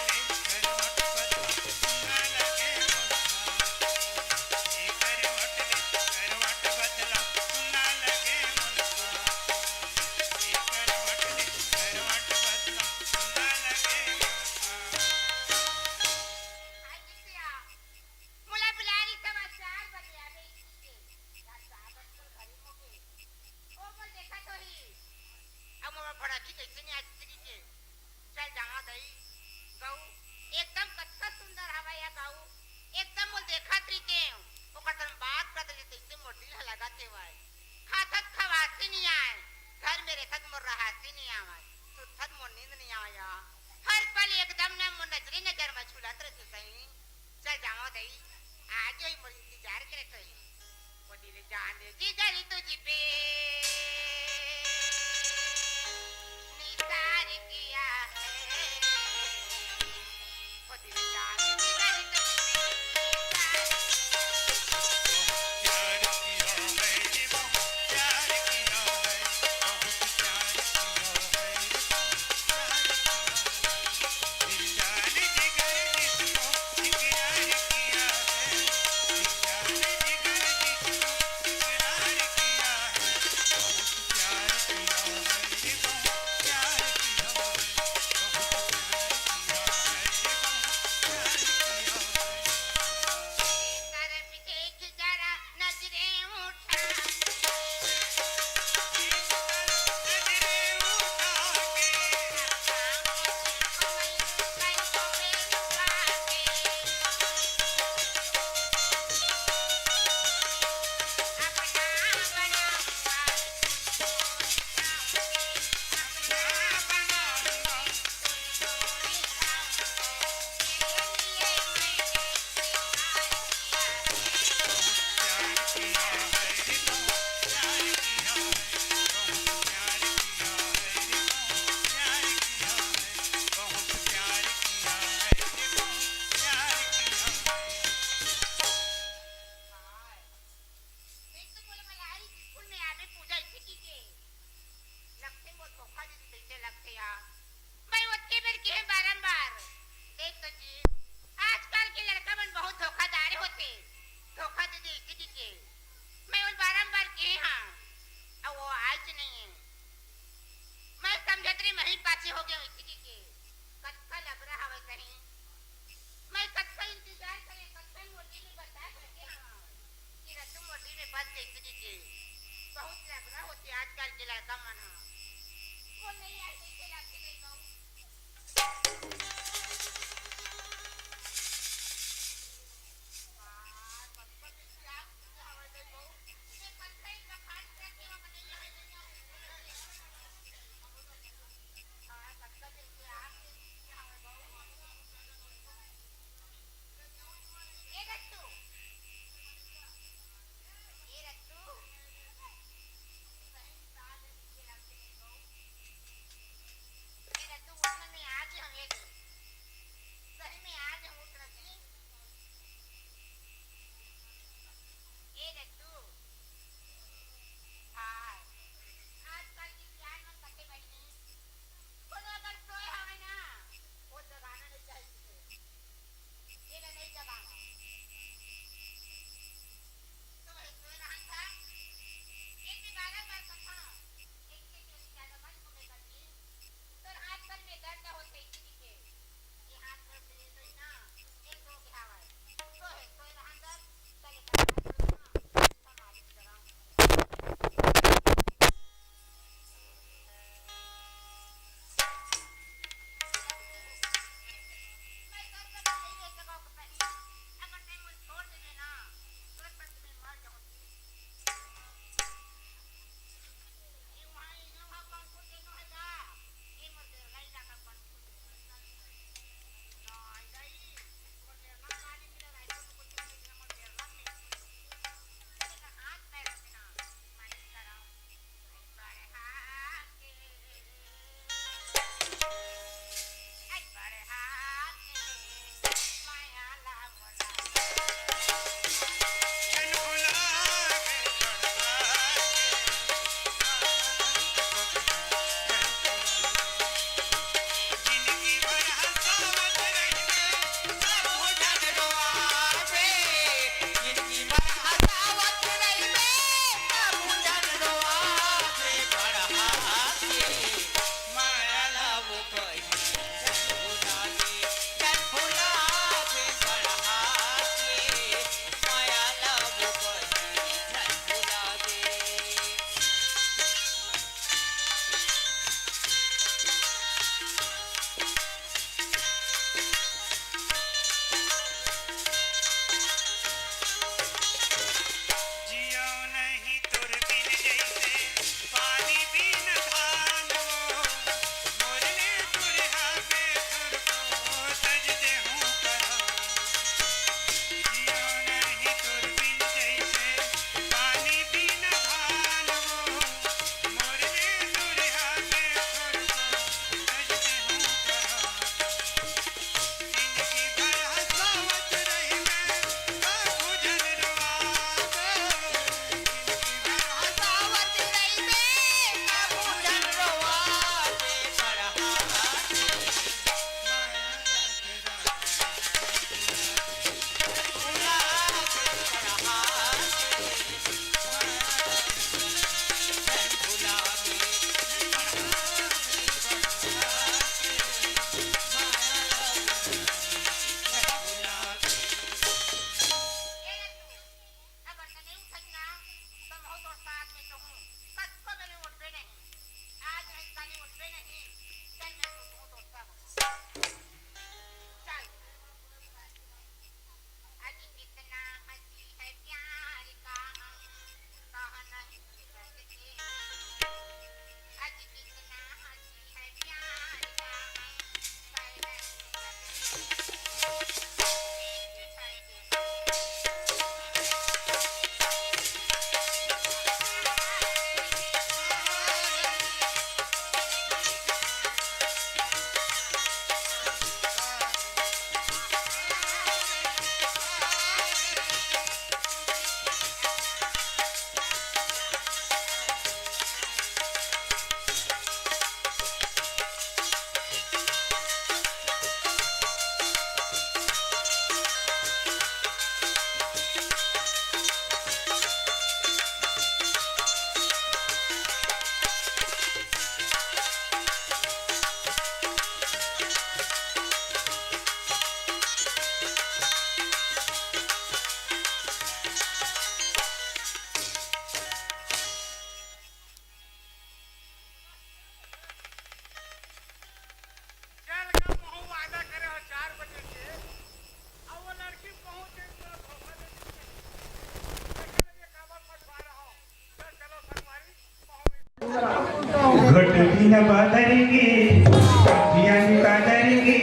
न पादरेंगे जिया निकालेंगे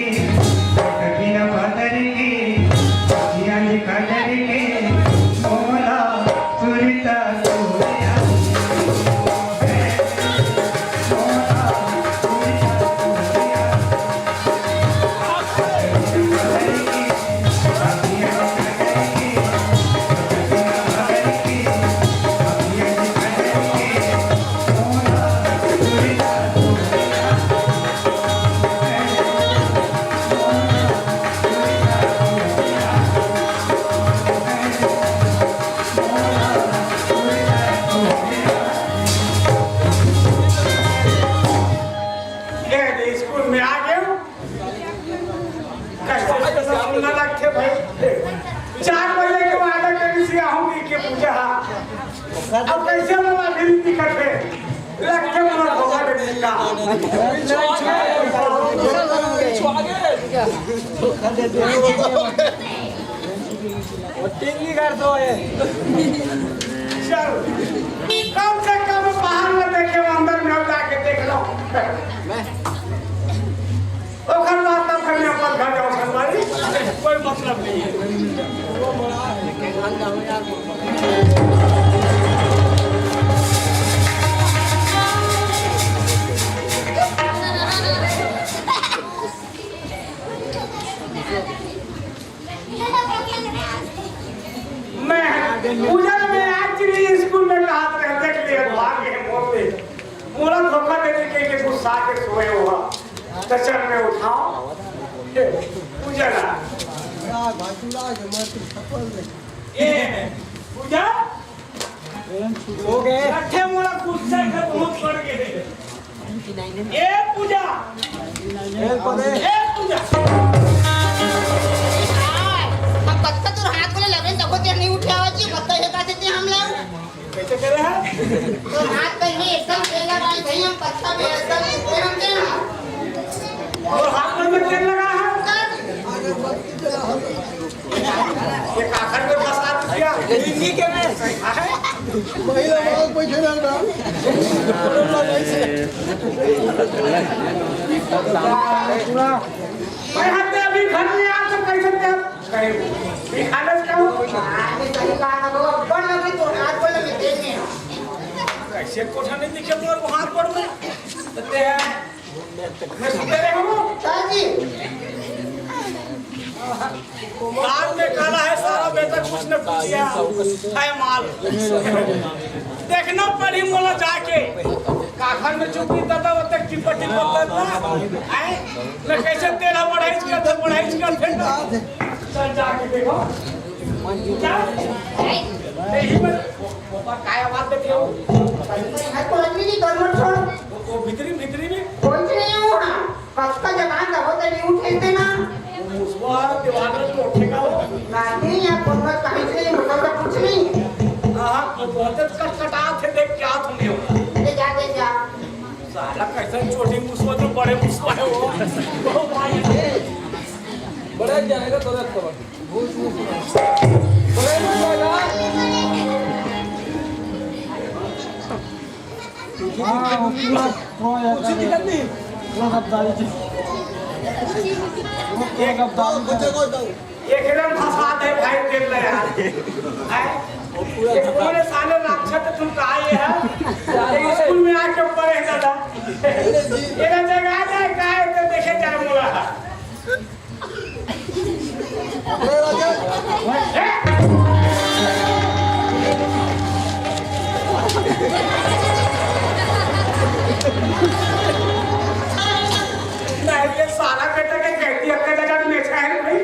कभी न पादरेंगे जिया निकालेंगे मोला सुरता सोया ये स्कूल में आ गए हो? कैसे स्कूल न रखे भाई 4 बजे के वादा करनी से आऊंगी के पूजा अब कैसे मला फिर दिक्कत है रखे मला भोगा देने का चल कम से कम बाहर में देखे अंदर में जाके देख लो ओखर बात तब करने पर घर जाओ संभाली कोई मतलब नहीं है मैं पूजा में एक्चुअली स्कूल में कहा था देख लिया भाग गए मोते मोला धोखा देने के गुस्सा के सोए हुआ चचर में उठाओ पूजा ना ए पूजा हो गए रखे मोला गुस्सा के बहुत पड़ गए ए पूजा हम पत्ता तो हाथ को लगे तब तक नहीं उठे आवाज पत्ता ये का देते हम लोग कैसे करे हैं तो हाथ पे में एकदम तेल लगा भाई हम पत्ता में एकदम उठे हम दे और हाथ में तेल लगा है ये काखर में फंसा दिया दिल्ली के में मैं हत्या अभी घर में आ तो कैसे क्या भी खाने का सही कहा ना बाबा बड़ लगी तो हाथ को लगे तेल में कैसे कोठा नहीं दिखे मोर वहां पर में कहते हैं मैं सुते रहे हो जी बाद में काला है सारा बेटा कुछ न पूछिया है माल देखना पड़ी मोला जाके काखर में चुपी दादा वो तक चिपटी पत्ता ना है मैं कैसे तेरा बढ़ाई कर थे चल जाके देखो क्या नहीं मैं काय बात देखे हो हाथ को लगने की गड़बड़ छोड़ वो भीतरी में कोई नहीं हुआ पत्ता जबान दबो तो नहीं उठेंगे ना मुसवा दीवार में तो उठेगा वो नहीं या कोई कहीं से मतलब कुछ नहीं हां तो बहुत कटकटा थे देख क्या तुमने हो ले जा साला कैसा छोटी मुसवा तो बड़े मुसवा है वो भाई बड़ा जाएगा तो रख एकदम फसाद है भाई तेल ले यार पूरे साले राक्षस तुम कहा ये है स्कूल में आके पढ़े दादा ये जगह आ जाए काय तो देखे चार मोला नहीं ये साला बेटा के कहती है जगह में है भाई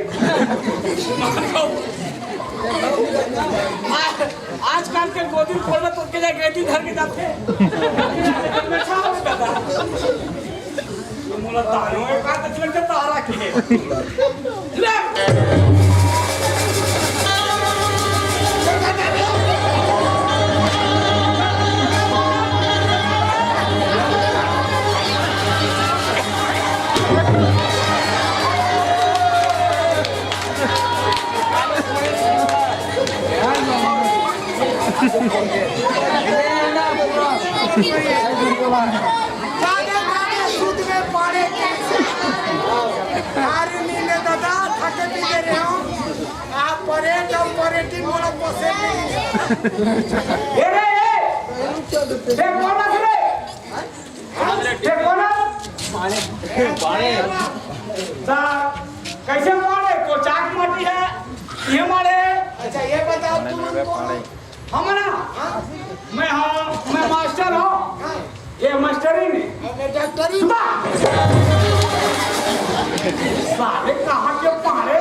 आजकल के गोदी खोलना तो के जाके गई धर के जाते मैं छाव दादा मोला तानो एक बात चल के तारा के ले जा ऑपरेटिंग मोड पोसे ये रे ये कौन है रे ये कौन है बाड़े सा कैसे मारे तो चाक माटी है ये मारे अच्छा ये बताओ तुम कौन हम ना मैं मास्टर हूँ ये मास्टरी नहीं मैं डॉक्टरी साले कहाँ के पहाड़े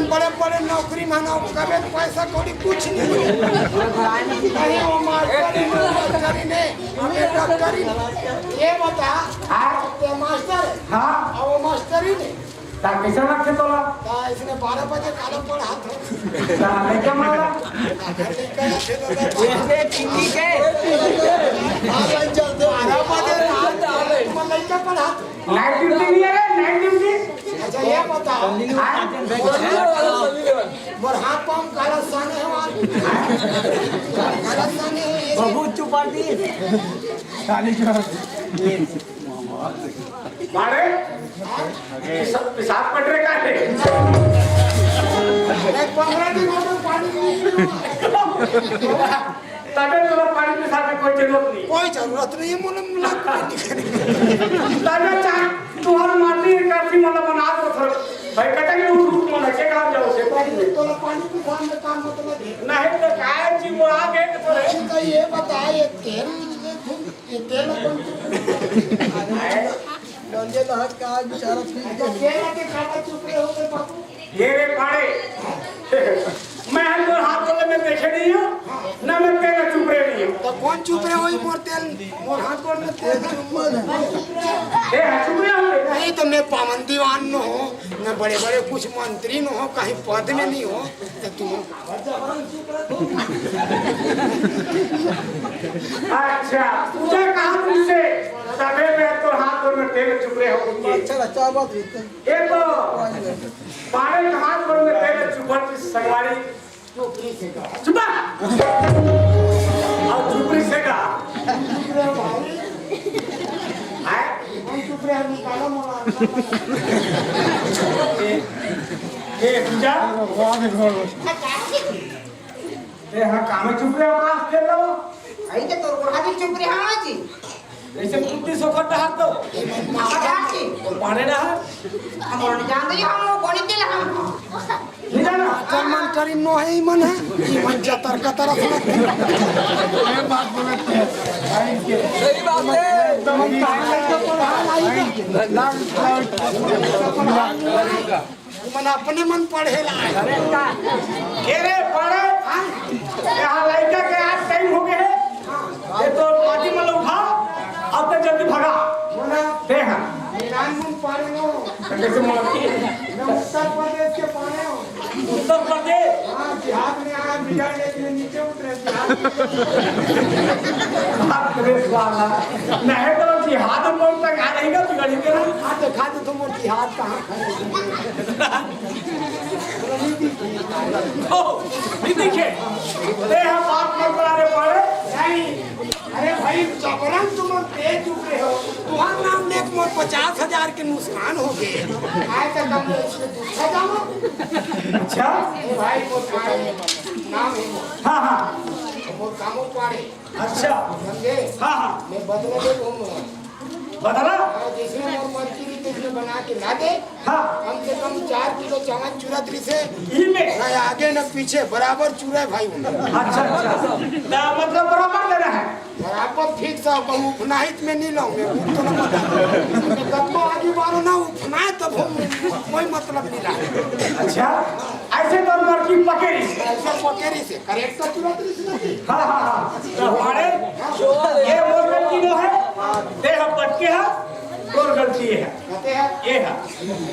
बड़े बड़े नौकरी मानो कभी पैसा कोई कुछ नहीं नहीं वो मास्टरी नहीं हमें डॉक्टरी ये बता ये मास्टर हाँ वो मास्टरी नहीं ता कैसा रखे तोला ता इसने 12 बजे कालो पढ़ा था ता लेके मारा ये टीवी के आवाज चलते 12 बजे रात तुम लड़का पढ़ा नाइट ड्यूटी नहीं है नाइट ड्यूटी अच्छा ये बता मोर हाथ पांव काला साने है काला साने बहुत चुपा दी साली जो मारे पेशाब पड़ रहे का है एक 15 दिन हो गए पानी तबे तो पानी में साथ कोई जरूरत नहीं है मुझे मुलाक तबे चाह तू हर माटी काफी मतलब बना दो थोड़ा भाई कटा के उठ मन के काम जाओ से तो पानी के काम में काम मतलब नहीं तो काय जी वो आ गए तो ये बता ये तेल डंडे लहट का बेचारा केला के खाता चुप रहे हो बापू ये रे पाड़े मैं तो हाथ वाले में देखे नहीं हूं ना मैं तेरा चुप रहे नहीं हूं तो कौन चुप रहे हो मोर तेल मोर हाथ पर में तेल चुप रहे हो नहीं तो मैं पावन दीवान न हो मैं बड़े बड़े कुछ मंत्री न हो कहीं पद में नहीं हो तो तुम अच्छा पूजा कहां तुमसे तबे मैं तो हाथ और में तेल चुप रहे हो अच्छा बात ये तो पारे के हाथ पर में तेल चुपड़ की संगवारी चुपा और चुपड़ी से का है हम चुप रहे हम निकालो मोला ये पूजा ए हां काम चुप रहे हो कास खेल लो आई के तोर को हाथ चुप रहे हां जी ऐसे कुत्ती सोखट हाथ तो माटी पाने ना हम और जान दे हम बड़ी दिल हम नहीं जाना जर्मन करी नो है मन है मन जतर का तरफ ये बात बोलते हैं सही बात है एकदम मन अपने मन पढ़े ला अरे का केरे पढ़े यहां लड़का के आज टाइम हो गए ये तो पार्टी में उठा अब तक जल्दी भागा बोला देख ईरान पारे नो कैसे मारती उत्तर प्रदेश के पारे हो उत्तर प्रदेश हां बिहार में आया बिहार के नीचे उतरे बिहार प्रदेश वाला नहीं तो जिहाद में तक आ रहेगा बिगड़ी के खाते तो मोर जिहाद कहां ओ ये देखिए दे हम बात मत करा रे पड़े नहीं अरे भाई जबरन तुम तेज चुप रहे हो तुम्हारा नाम देख मोर 50,000 के नुकसान हो गए आए तक हम दूसरा जाओ अच्छा भाई मोर नाम है हां हां मोर कामो पाड़े अच्छा समझे हां हां मैं बदले दे तुम बदला जैसे मोर मर्जी रीते बना के ला दे हां कम से कम 4 किलो चावल चूरा दरी से ई में ना आगे ना पीछे बराबर चूरा है भाई अच्छा अच्छा ना मतलब बराबर देना है बराबर ठीक सा कहूं फनाहित में नहीं लाऊंगे तो ना कब आगे बारो ना फनाए तब कोई मतलब नहीं ला अच्छा ऐसे तो मर्जी पकेरी ऐसे पकेरी से करेक्ट तो चूरा दरी से हां हां हां तो हमारे ये मोर गलती नो है देह पटके है और गलती है कहते हैं ये है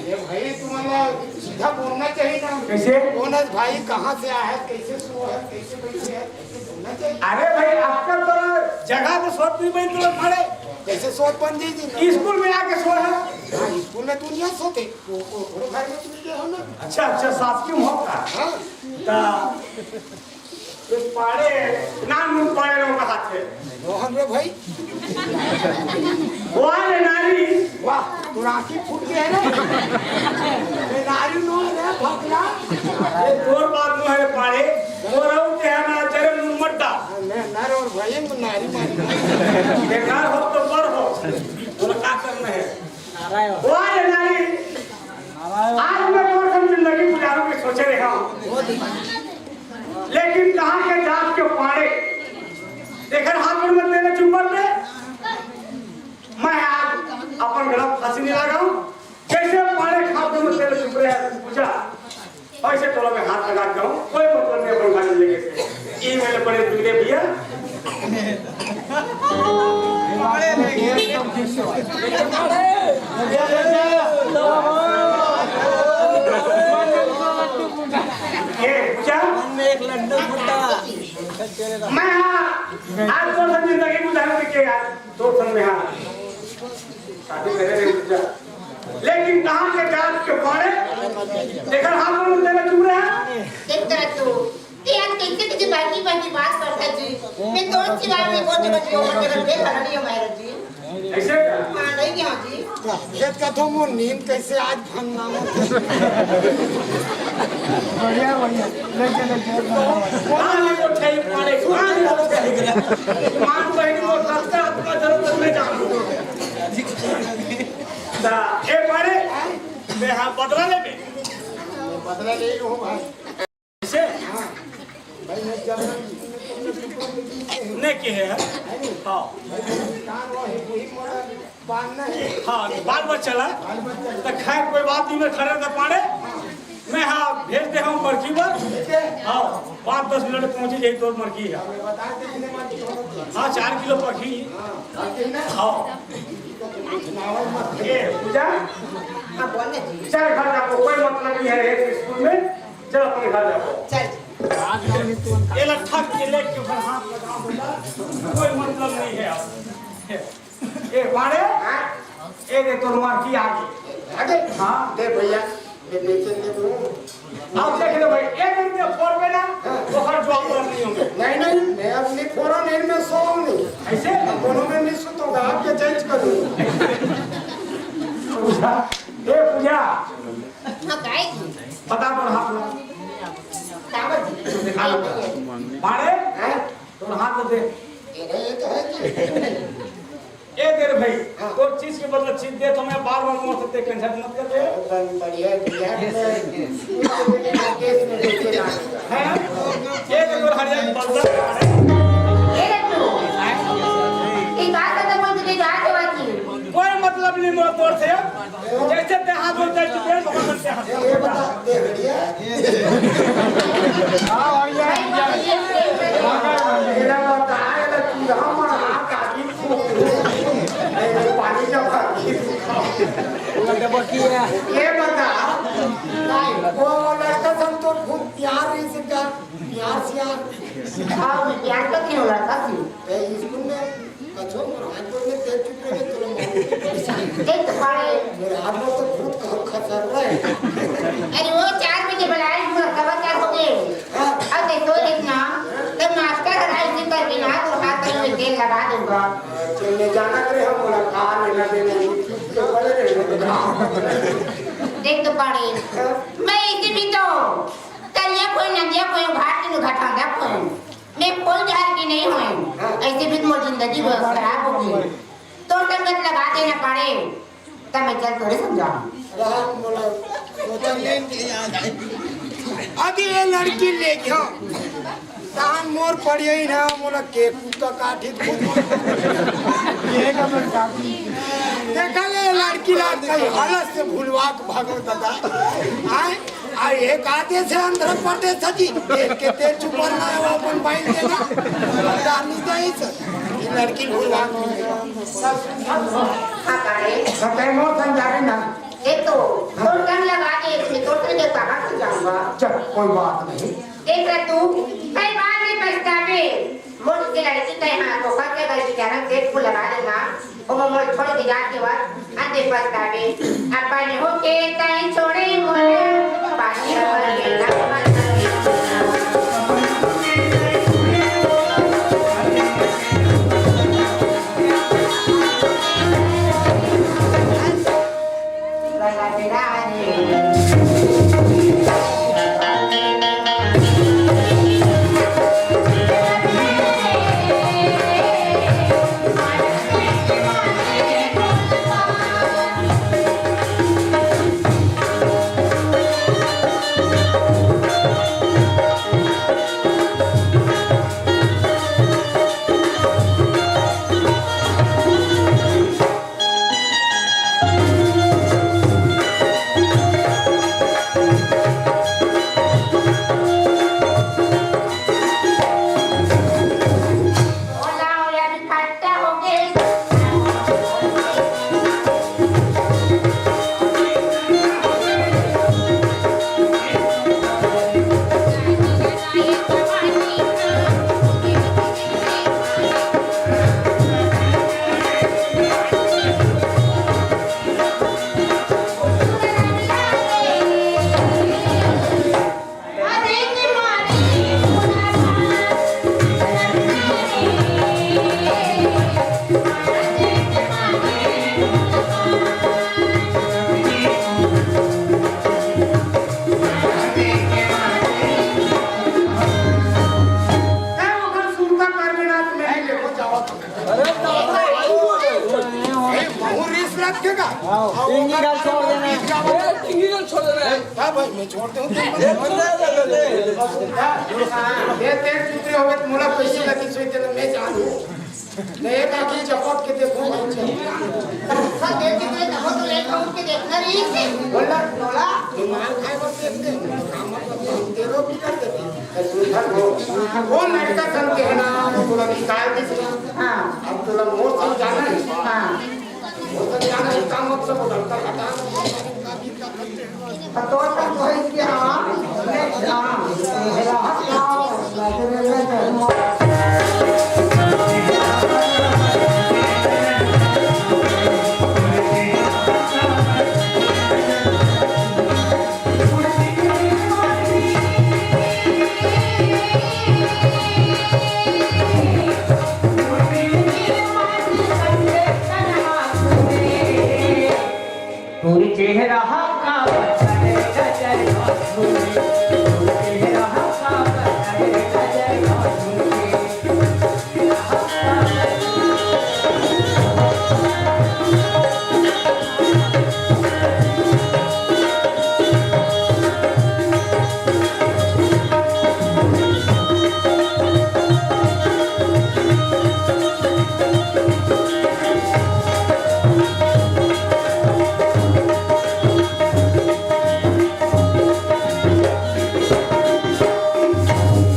ये भाई तुम्हारा सीधा बोलना चाहिए ना कैसे बोनस भाई कहां से आया है कैसे सो है कैसे बैठे है बोलना चाहिए अरे भाई आपका तो जगह तो सोच भी भाई तो खड़े कैसे सोच बन जी स्कूल में आके सो है स्कूल में दुनिया सोते वो घर में तुम हो ना अच्छा अच्छा साथ क्यों होता हां ता तो पाड़े नाम पाड़े लोग का हाथ है रोहन रे भाई वाह नारी वाह तू राखी फूट गई है ना ये नारी नो रे भगला ये दो बार करूं है पाड़े मोरऊ ते है ना तेरे मड्डा नार और भाई को नारी मारी बेकार हो तो बर हो बोला क्या करना है वो है नारी आज मैं तो सब जिंदगी गुजारूं के सोचे रहा हूं लेकिन कहां के जात के पाड़े देखर हाथ में देने चुम्बन में मैं आज अपन गला फांसी नहीं लगाऊं कैसे पाड़े खाते में तेरे चुप रहे पूछा ऐसे टोला में हाथ लगा के हूं कोई मतलब नहीं अपन गाड़ी लेके से ई मेरे बड़े दुर्गे भैया पाड़े ले गए ये पूछा एक लड्डू फुटा मैं आज तो जिंदगी गुजारने के यार दो सन में हाँ शादी करे नहीं पूछा लेकिन कहाँ के जात के पाड़े देखा हाथ में तेरे चुप रहे हैं देख तेरा तू ये आज कैसे तुझे बाकी बाकी बात करता जी मैं तो सी बात में बहुत जगह जो तेरा देखा नहीं हमारा जी ऐसे हां नहीं क्या जी ये का तो मोर नींद कैसे आज भंगना बढ़िया बढ़िया कहाँ ले को ठेई पाड़े कहाँ ले को ठेई मान बहनी को सस्ता आपका जरूरत में जाऊँ दा ए पाड़े मैं हाँ बदला ले बे बदला ले लो भाई ऐसे भाई मैं जब ने के है हाँ बांधना है हाँ बाल बच्चा चला तो खैर कोई बात नहीं मैं खड़े कर पाड़े मैं हाँ भेज दे हूँ मर्की पर हाँ 5-10 मिनट पहुँची यही तो मर्की है हाँ 4 किलो पखी हाँ ये पूजा हां बोलने जी चल घर जाओ कोई मतलब नहीं है एक स्कूल में चल अपने घर जाओ चल ये लट्ठा के लेके ऊपर हाथ लगाओ बेटा कोई मतलब नहीं है अब ये बाड़े ये दे तो मर्की आगे आगे हाँ दे भैया ये नीचे दे दो अब देख लो भाई एक दिन में फोर में ना वो हर जवाब नहीं होंगे नहीं नहीं मैं अपनी फोरा नहीं में सोऊं नहीं ऐसे दोनों में नहीं सुतूंगा आपके चेंज करूँ पूजा ये पूजा हां काय जी बता दो हाथ में कागज दिखा लो बाड़े तो हाथ दे ये तो है कि ये दे रे भाई कोई चीज के बदले चीज दे तो मैं बार-बार मोड़ सकते कैंसिल मत कर दे बढ़िया बढ़िया केस में लेके जाऊंगा हैं ये देखो हरिया बदला ये रे तू ये बात तो बोल तुझे जा के बाकी कोई मतलब नहीं मोड़ तोड़ से जैसे ते हाथ बोलते हैं चुप पकड़ से हाथ ये बता दे बढ़िया मेरा बता आएगा तू हमारा हाथ आगे पानी का ये बता वो लड़का सब तो खूब प्यार से का प्यार से यार हां प्यार तो क्यों हो रहा था तू ए स्कूल में कछो हाथ में तेज चुके में तुम देख तो पाड़े मेरे हाथ में तो खूब खतर रहा है अरे वो 4 बजे बुलाए कवर कर हो गए अब देखो इतना तब मास्टर हराई से कर बिना तो हाथ में तेल लगा दूंगा चलने जाना करे हम बोला कार लेना देना जो बड़े देख तो पाड़े मैं इसी भी तो कलिया कोई नदिया कोई घाट के घटांगा कोई मैं कोई जहर की नहीं हुई ऐसे भी मोर जिंदगी बहुत खराब हो गई तो संगत लगा देना पड़े तब मैं चल थोड़े समझाऊं राम बोला सोचा लेन के याद आई अभी ये लड़की ले गया दान मोर पड़ी ही ना मोला के कुत्ता काटी ये कमर काटी देखा ले लड़की लाग गई हालत से भूलवा के भागो दादा आए आ एक आधे से अंदर पड़े सजी एक के तेज चुपर ना वो अपन बाइल देना जानी जाई से ये लड़की भूलवा हाँ पाड़े सते मो समझाए ना देख तो कम लगा के मैं तो तेरे कहाँ समझाऊंगा चल कोई बात नहीं देख रहा तू कई बार में पछतावे मोर के लड़की कहीं हाथ तो कर के गई जाना देख को लगा देना वो मोर छोड़ के जाके बाद आते पछतावे अपन हो के कहीं छोड़े मोरे पानी भर के ना लगा दे था भाई मैं छोड़ दूं दे तेरे चुपे हो गए मोला पैसे लगी सोचते ना मैं जानू नहीं बाकी जपट के देखो सब देख के तो तो लेट उठ के देखना रही है बोला बोला मार खाए बस देखते काम मतलब तेरो भी कर देते वो लड़का सन के है ना बोला निकाल दे हां अब तो मोर सब जाना है हां वो तो जाना है काम अब सब बदलता हटा तो तक कोई क्या ले जा मेरा हाथ पूरी चेहरा का बचने का जय पूरी चेहरा का बचने का जय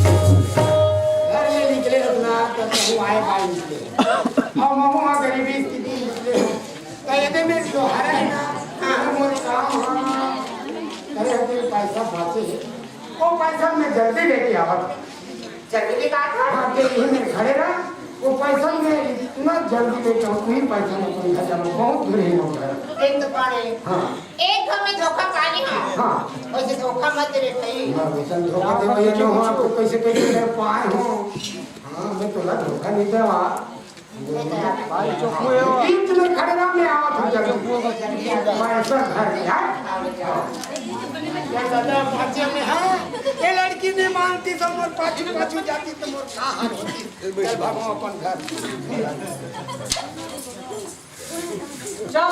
घर में निकले अपना तो वो आए भाई निकले और मामू मां गरीबी स्थिति निकले तो ये में जो हरा है ना हां मोर काम अरे अभी पैसा बाचे वो पैसा मैं जल्दी लेके आवत जल्दी निकाल आपके लिए मैं खड़े रहा वो पैसा मैं इतना जल्दी लेके आऊं कोई पैसा नहीं कोई खर्चा नहीं बहुत दूर है वो घर एक तो पानी हां एक हमें धोखा पानी है हां वैसे धोखा मत दे सही वैसा धोखा दे भैया जो हो आपको कैसे कैसे कर पाए हो हाँ मैं तो लग धोखा नहीं देवा बीच में खड़े रहा मैं आवा था जल्दी पैसा घर गया दादा पाचे में है ये लड़की नहीं मानती तो मोर पाछू पाछू जाती तो मोर कहाँ हार होती चल भागो अपन घर जा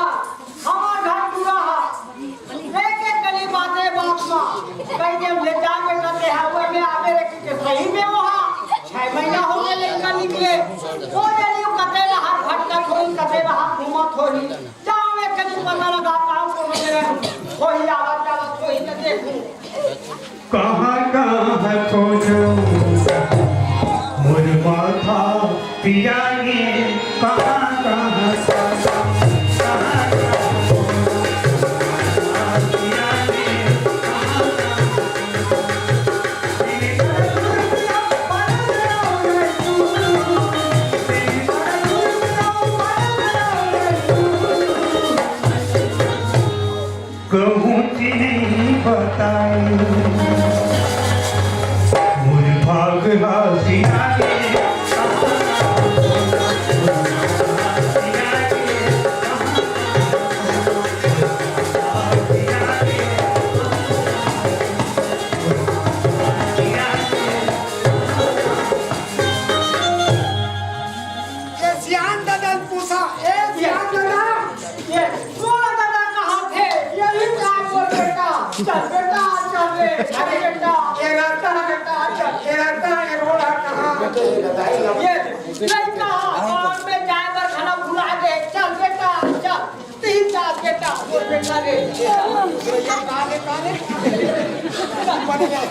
हमार घर पूरा है लेके कली बातें बात में कई दिन ले जा के करते हैं वो में आवे रे के सही में वहां 6 महीना हो गए लेकर निकले वो जलियो कते हाथ भटका कोई कते हाथ घुमत होई जाओ में कली पता लगा काम को मेरे कोई आवाज आवाज कोई न देखूं कहाँ कहाँ खोजो मोर माथा पिया ये कहाँ कहाँ कहूँ नहीं बताई मोर भाग हसिया के ये सियान दादा पूछा ए सियान दादा ये सोना दादा कहाँ थे यही काम बोल बेटा चल बेटा चल रे अरे बेटा ये रहता है ये रहता है ये रोड़ा कहाँ ये नहीं कहा और मैं जाए पर खाना भुला दे चल बेटा चल 3 साल बेटा बोल बेटा रे काले काले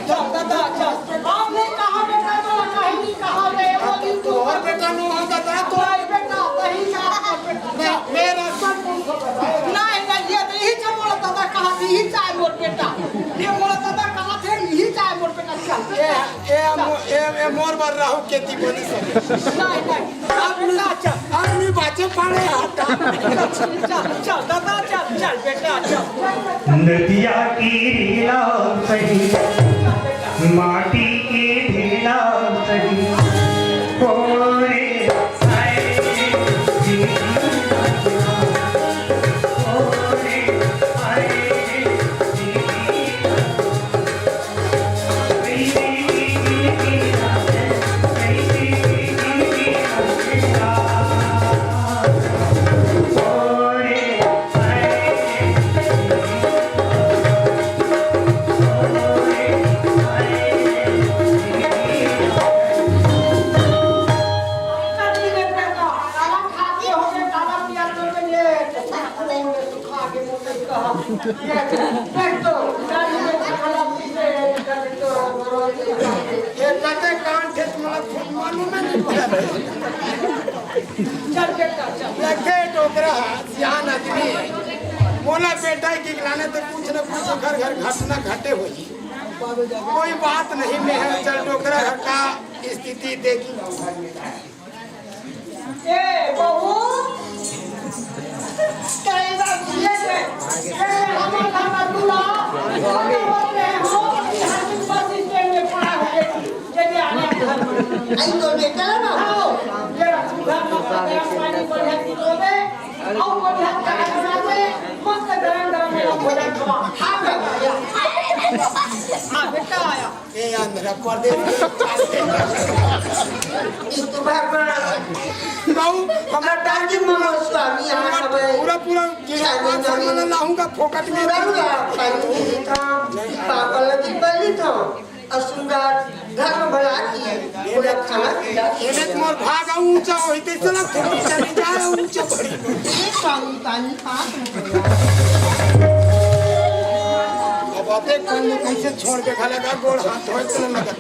चल दादा चल आपने कहा बेटा तो कहीं नहीं कहा रे बोली तू और बेटा नो हम दादा तो नहीं बेटा कहीं कहा बेटा मेरा सब तुमको बताया नहीं नहीं ये तो यही चल बोला दादा कहा थी यही चाय मोर बेटा ये बोला दादा कहा थे यही चाय मोर बेटा चल ए मोर बर राहु खेती बोली सब नहीं नहीं बेटा चल आदमी बाचे पाड़े हटा चल दादा चल बेटा चल नदिया की रीला सही माटी की ढीला सही कोरे आए जी कोरे आए जी कोरे आए मालूम है नहीं पड़ा। चल बेटा चल। लगे डोकरा सियान आदमी है। बोला बेटा की लाने तो कुछ न कुछ घर घर घटना घटे हुई। कोई बात नहीं में है, चल डोकरा घर का स्थिति देखी। ए बहू कई बार ये से हमारा घर में दूल्हा बोले हो हर बस स्टैंड में पड़ा है ये भी आने घर में आई तो बेटा ना आओ ये घर में पानी बढ़िया की तो दे आओ बढ़िया चाय बना दे मस्त गरम गरम भोजन खवा हां बेटा आया ए अंदर परदेश एक तो भगवान बाबू हमरा दादी मामा स्वामी यहाँ सब पूरा पूरा मैं लाऊंगा फोकट में। पापा लगी पल्ली था असुंदर घर में बना किए पूरा खाना खिला एक मोर भाग ऊंचा होइते चला थोड़ा चली जा ऊंचा पड़ी। ये स्वामी पानी पास में अब आते कौन कैसे छोड़ के खा लगा गोड़ हाथ धोए चलने लगा।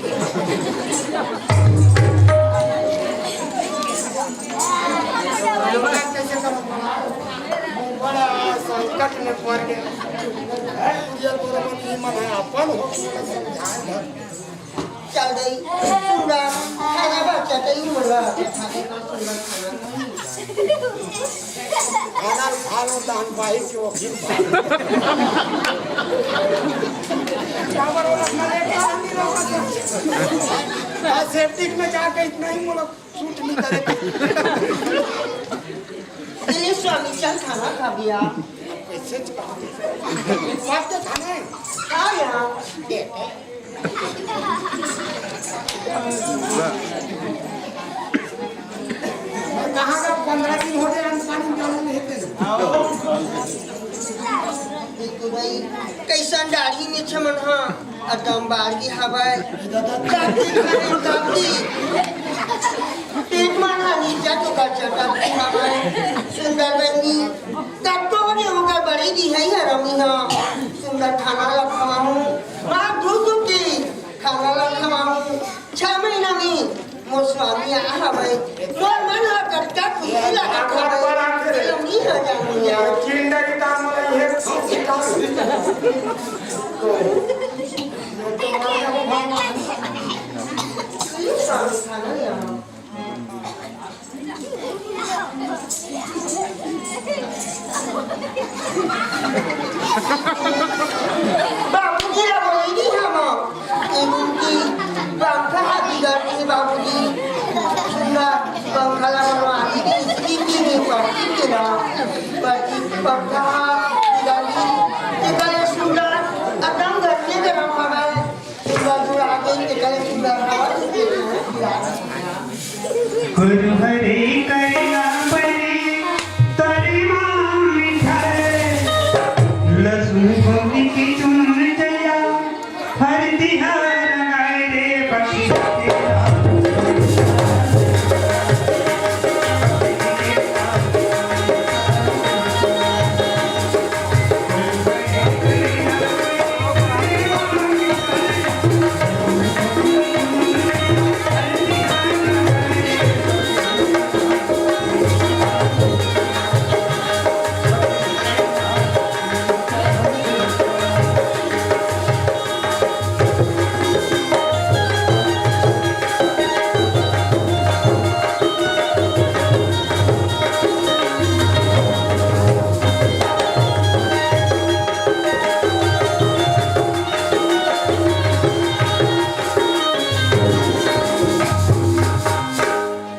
कैसे करो बड़ा संकट में पड़ गया। ये बरोबर ईमान है अपन हो चल गई सुंदर खाना बच्चा तो ही बोला खाने का सुंदर खाना खा लो दान भाई के वकील सेफ्टिक में जाके इतना ही मुझे शूट नहीं करेगा। ये स्वामी चल खाना खा गया कैसे खाते खाने आ यहाँ कहाँ का 15 दिन हो गए पानी डालने नहीं थे। तो भाई कैसन दाढ़ी में छमन हाँ अदम बार की हवा दादी खाने दादी पेट माना नीचा तो कर चटा की हवा सुंदर बनी तब तो ने होकर बड़ी दी है रमी हाँ सुंदर खाना रखवा हूँ माँ धूप की खाना रखवा हूँ 6 महीना में मोर स्वामी आ हवे मोर मन हा करता खुशी लगा हवे नहीं हो जानी यार किंडर की दाम वाला ये स्वामी खाना यहाँ बाबूजी ला बोलेगी हम इनकी पंखा हाथी करती है बाबूजी सुना पंखा ला बनवाती है इसकी नहीं पड़ती है ना बल्कि पंखा गाड़ी निकले सुंदर एकदम गर्मी गरम हवा सुंदर जुड़ा गई निकले सुंदर हवा गुरु हरे करना बने तारी माँ मिठाई लहसुन गोभी की चुन जया हर तिहार लगाए रे बखिया तेरा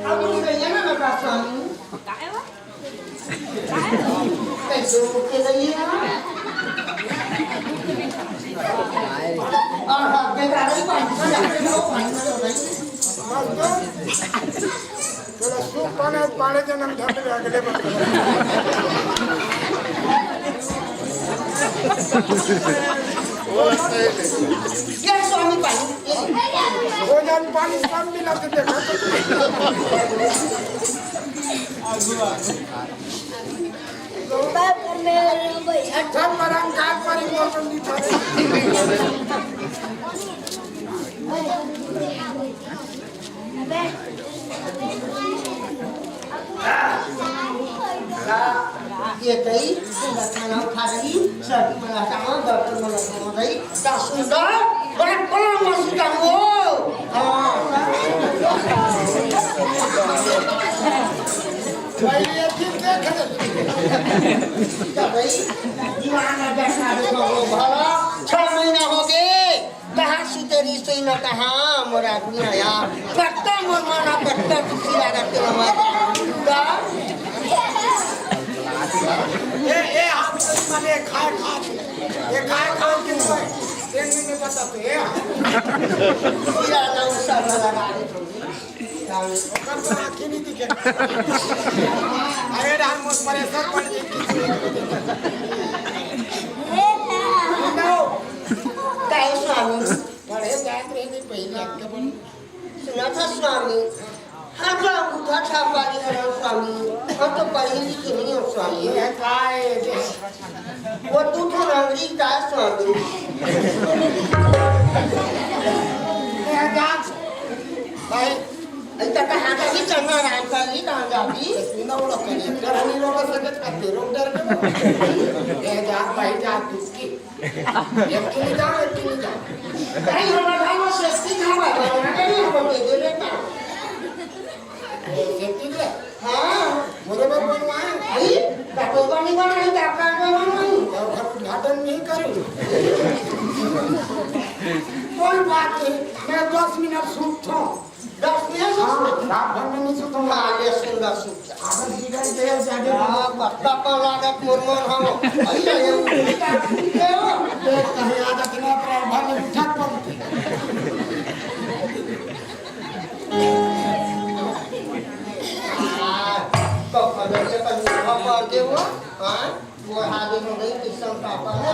अब तुम गई ना बता स्वामी कैसे उठे गई है और हाथ में गाड़ी पानी में जाके लो पानी में हो गई थोड़ा सूप पाने जन्म ढक अगले बार क्या स्वामी पानी हो जान पानी कम मिला तो देखा सब मरंग काट पर मौसम नहीं पड़े ये कई सुंदर खाना खा रही सब्जी बना चावल बर्तन बना रही का सुंदर बड़ा बड़ा मस्त का वो हां भाई ये ठीक देख भाई दीवाना बैठा देखो भला 6 महीना हो गए कहाँ सुतेरी सोई न कहाँ मोरा दुनिया यार पट्टा मोर माना पट्टा तुसी लगा के का ये हम माने खाए के नहीं 3 महीने बताते हैं पूरा नाम सब लगा दे कब तो आँखें नहीं दिखे अरे राम मुझ परेशान पड़ गई काय स्वामी बड़े जात रहने पहले आपके बन सुना था स्वामी हाँ तो अंगूठा छापा दिया ना स्वामी हम तो पढ़ी लिखी नहीं हो स्वामी ये काय वो तू तो अंग्रेजी का स्वामी ये जात भाई ऐसा कहाँ का भी चलना राम का नहीं कहाँ जाती सीना उड़ा कर करनी लोग संगत करते रोक डर के ये जात भाई जात दुखी एक की जाओ कहीं हमारा भाई वो सेफ्टी कहाँ है नहीं हम दे देता सेफ्टी ले हाँ मेरे बार बनवाए भाई डॉक्टर बनी बना नहीं डॉक्टर बनी उद्घाटन नहीं करूँ कोई बात नहीं मैं 10 मिनट सूखता हूँ 10 मिनट रात भर में नहीं सूखता हूँ आगे सुंदर सुख आदत बिगड़ गया जाके हाँ बत्ता पर लागत मुरमुर हम अरे ये उल्टा क्या हो कहीं आदत ना पर भर में उठा पड़ती तो खबर से कहीं खबर दे वो हाँ वो हाथे में गई किस्म पापा है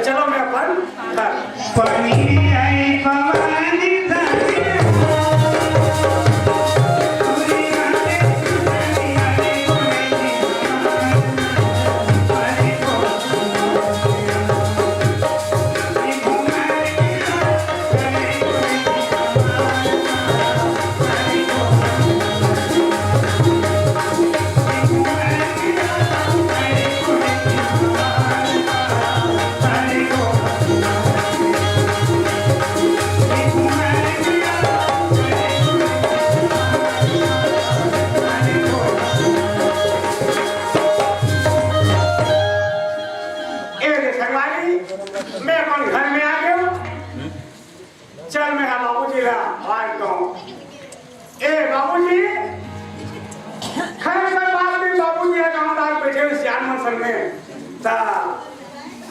चलो मैं अपन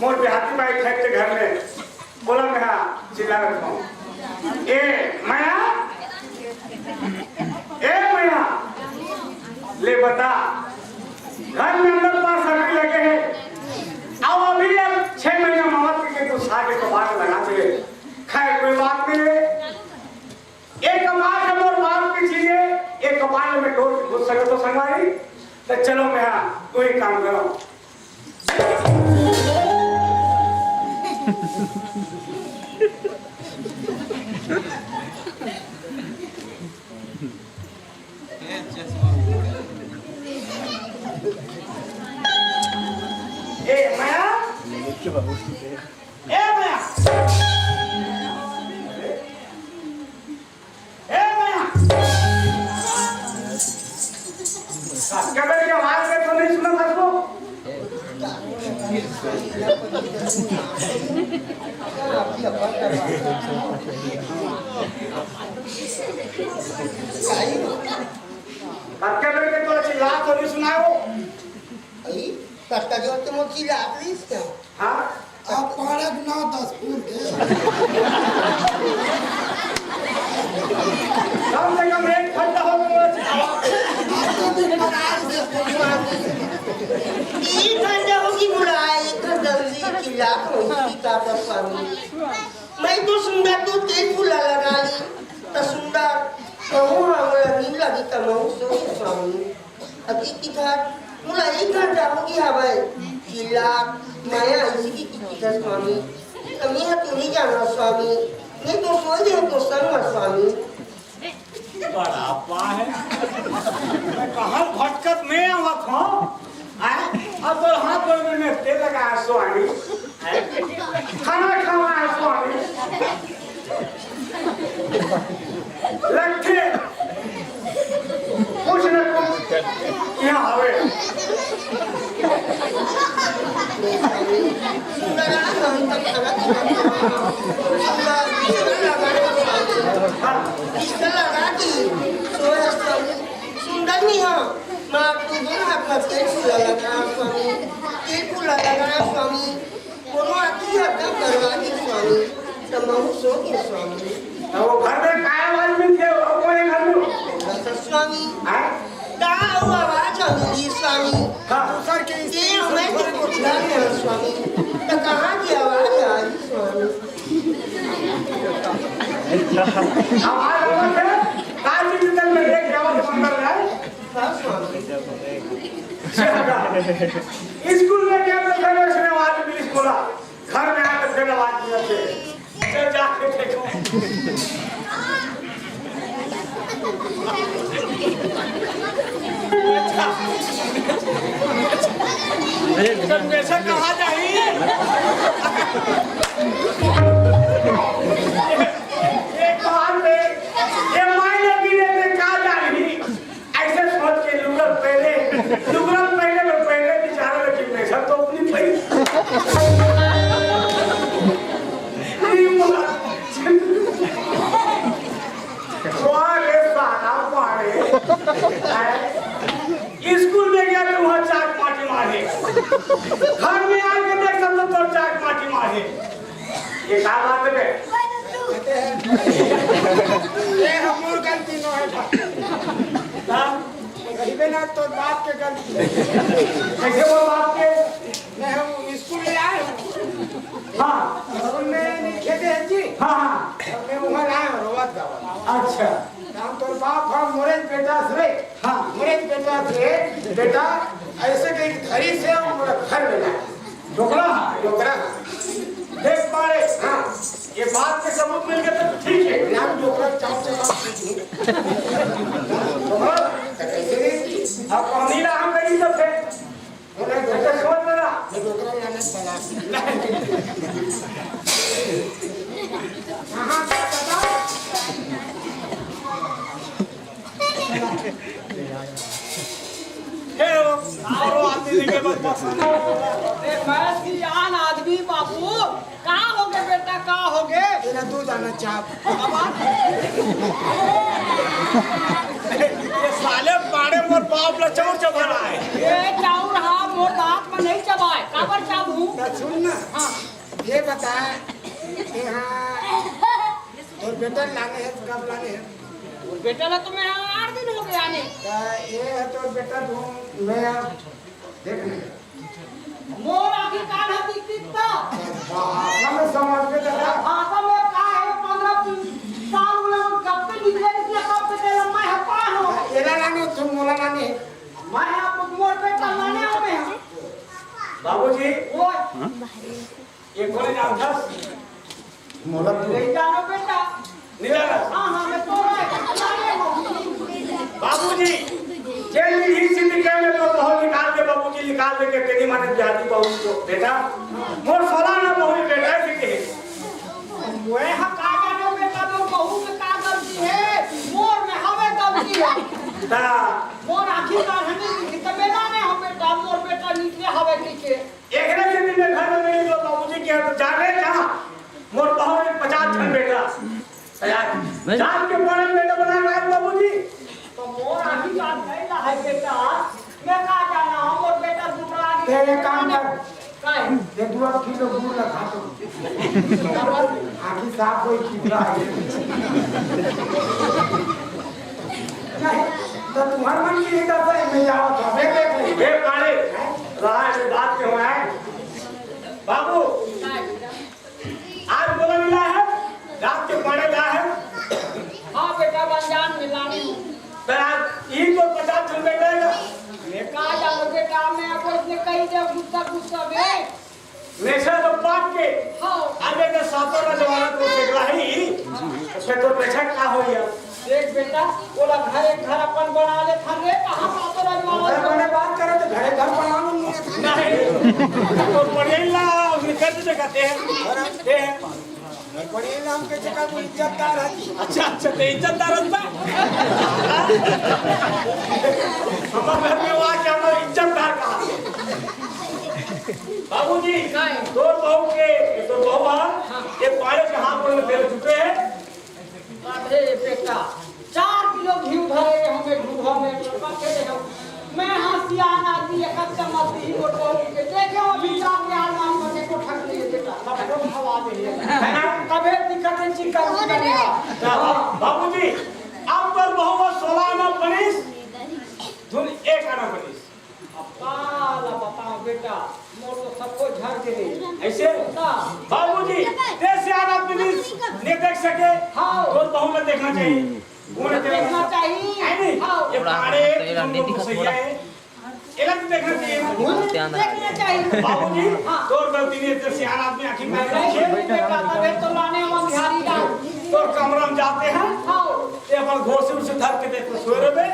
मोर देहाती बाई थे घर में बोला मैं चिल्ला रखा हूँ ए माया ले बता घर में अंदर पास अभी लगे हैं अब अभी अब 6 महीना मौत के तो सागे को बात लगा दे खाए कोई बात नहीं है एक कमाल है मोर बाप की चीजें एक कमाल में टोट घुस सके तो संगवारी तो चलो मैं तू ही काम करो ए माया कभी की आवाज में तो नहीं सुना था इसको कभी के तो चिल्ला तो नहीं सुना वो कष्टा जो तुम चिल्ला प्लीज क्या हाँ आप पारक 9-10 फूल के कम से कम 1 घंटा हो गया एक घंटा होगी बुलाए 1 घंटा उसी चिल्ला तो सीता का स्वामी मैं तो सुंदर तो तेज फूला लगा ली तो सुंदर कहूँ हमारा नीम लगी तमाम सो स्वामी अति किधर मुला 1 घंटा होगी हवाई चिल्ला माया इसी की किधर स्वामी कमी है तू नहीं जाना स्वामी नहीं तो सोच दे तो संग स्वामी बड़ा पा है मैं कहाँ भटकत में आवत हूँ अब तो हाथ पर में तेल लगा है स्वामी खाना खावा है स्वामी लट्ठे कुछ न कुछ यहाँ हवे सुंदर आ हम तक खाना सुंदर नहीं हो माँ तू दोनों हाथ में तेल फूला लगा स्वामी तेल फूला लगा स्वामी दोनों आती है तब करवा दी स्वामी तमाम सो के स्वामी तो वो घर में काया आदमी थे अपने घर में स्वामी हाँ का आवाज आती स्वामी हाँ सर के ये हमें तो पूछना है स्वामी तो कहाँ की आवाज आई स्वामी आवाज आवत है काजी जितन में देख जावा सुंदर है हाँ स्वामी स्कूल में क्या तो करे उसने आवाज इंग्लिश बोला घर में आकर फिर आवाज नहीं आती चल जाके देखो सब पैसा कहाँ जाइए एक बार में ये मायने गिरे में कहाँ जानी ऐसे सोच के लुगत पहले में पहले बेचारा लेकिन मैं सब तो अपनी पड़ी स्कूल में गया तो वहाँ चाक माटी मारे घर में आके देख सब तो चाक माटी मारे ये क्या बात है ये हमर गलती न है गरीबे ना तो बाप के गलती कैसे वो बाप के मैं हम स्कूल में आए हाँ स्कूल में नहीं खेते हैं जी हाँ हाँ मैं वहाँ आए रोवत गावा अच्छा हम तो बाप हम मोरेज बेटा से हाँ मोरेज बेटा से बेटा ऐसे कहीं घरी से हमारा घर मिला ढोकला डोकरा देख पारे हाँ ये बात के सबूत मिल गए तो ठीक है नाम डोकरा चाप अब कहानी ना हम कहीं तो फिर उन्हें कैसे समझ में ना डोकरा लाने बना हाँ और आदमी के बस मैं सियान आदमी बाबू कहाँ हो गए बेटा कहाँ हो गए तेरा दूध आना चाप ये साले पाड़े मोर बाप ला चौर चबा रहा है ये चाउर हाँ मोर बाप में नहीं चबाए काबर चाबू सुन ना हाँ ये बता यहाँ और बेटा लाने हैं कब लाने हैं बेटा ला तो मैं 8 दिन हो गए आने। ये है तो बेटा तुम मैं देख ले मोर आखिर कान हती कितना हम समझ में जरा भाषा में का है 15 साल में कब पे निकले कब पे तेरा मैं हपा हो एला लाने तुम मोला लाने मैं आपको मोर बेटा लाने आवे हैं बाबूजी वो ये कौन नाम था मोला ले जानो बेटा निराला हां मैं तो लाने हो बाबूजी जेल ही सिंधी के में तो बहुत निकाल के बाबूजी निकाल दे के तेरी माने जाती बहू को बेटा मोर सोला ना बहू बेटा के वे हका जानो बेटा तो बहू में का गलती है मोर में हमें गलती है ता मोर आखिर का हमें कितना बेटा ने हम बेटा मोर बेटा निकले हवे नीचे एकरे से दिन में घर में मेरे तो बाबूजी के तो जाने जा मोर बहू ने 50 छन बेटा यार जान के बड़ा बेटा बना रहा है बाबूजी तो मोर आखिर का नहीं ला है बेटा मैं का जाना हम मोर बेटा दूसरा आगे ये काम कर काय ये 2 किलो गुड़ लगा दो आखिर साफ कोई कितना है तो तुम्हारा मन की इधर से मैं जाओ तो देख ए काले रहा है बात क्यों है बाबू आज बोला मिला है रात के पड़े ला है हां बेटा रमजान में लानी तो आज ई को 50 छन बेटा मैं का जानो बेटा मैं अब इसने कही दे गुस्सा में वैसे तो पाप के हां आगे का सातों का जवाना तो देखला ही उसमें तो पैसा क्या हो गया देख बेटा बोला घर अपन बना ले थाने कहां पातो रजवाड़ा घर बने बात करो तो घर बना लूंगी नहीं तो पड़ेला उसने कर दे कहते हैं दे बड़ी नाम के जगह कोई इज्जतदार है अच्छा तो इज्जतदार होता हमारे घर में वहाँ क्या हमारे इज्जतदार कहा बाबूजी दो बहू के दो बहू ये पारे के हाथ में बेल चुके हैं अरे बेटा 4 किलो घी भरे हमें दूधा में रखे दे हम मैं हंसियान आदमी एक चम्मच ही को टोल के देखे अभी रात में आलमान बने को ठग लिए बेटा सब लोग खवा दे कबे दिक्कत नहीं चिंता करेगा बाबूजी अब तो बहू 16 आना बनीस धुन 1 आना बनीस काला बताओ बेटा मोर तो सबको झड़ गए ऐसे बाबूजी जैसे आना बनीस नहीं देख सके हाँ। तो बहू में देखना चाहिए देखना चाहिए है नहीं हाँ। ये पारे तुमको सही है एला तो देखना चाहिए देखना चाहिए बाबूजी तो गलती नहीं तो सियान आदमी आखिर में नहीं बेटा तबे तो लाने हम बिहारी का तो कमरा में जाते हैं हाँ ये अपन घोड़े से धर के देखो सोरे में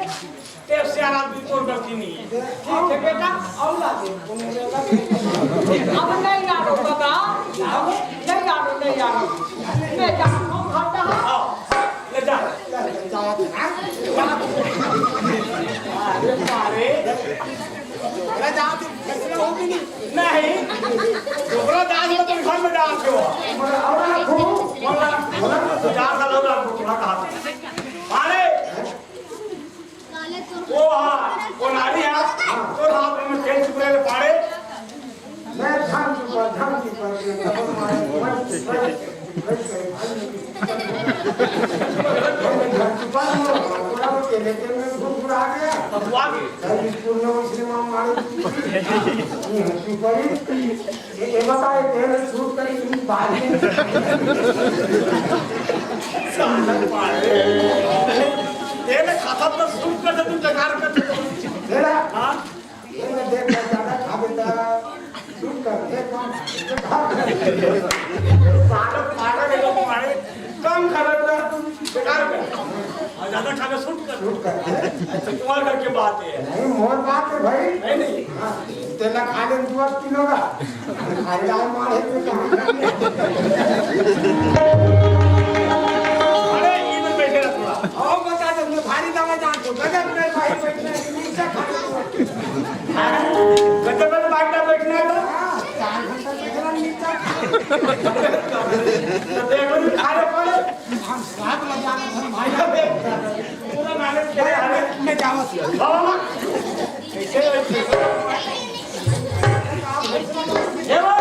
ते सियान आदमी को गलती नहीं है ठीक है बेटा और ला दे अब नहीं यारो बाबा अब नहीं यारो मैं जा खाता हूं आओ ले जा अरे अरे जाओ तो फैसला हो भी नहीं छोकरा दास में तुम घर में डाल के हो और ना खूब बोला तो जा साल हो रहा छोकरा कहा अरे वो नारी है तो हाथ में तेल चुपड़े में पाड़े मैं धन की तेल खाता तो सूट कर तुम जगार कर हां कम खबर बेकार कर और ज्यादा खाना शूट कर तुम्हारे घर की बात है नहीं मोर बात है भाई नहीं तेला खाने 2 किलो का खाने लाए मारे तो कहां अरे इधर बैठे रह थोड़ा और बता दो मैं भारी दवा जान को गजब में भाई बैठने नीचे खाने गजब में बैठना बैठना है तो 4 घंटा बैठना नीचे तो देखो ni खाने पड़े हम रात में जाना था भाई पूरा मैनेज किया है मैं जावत बाबा कैसे ये वो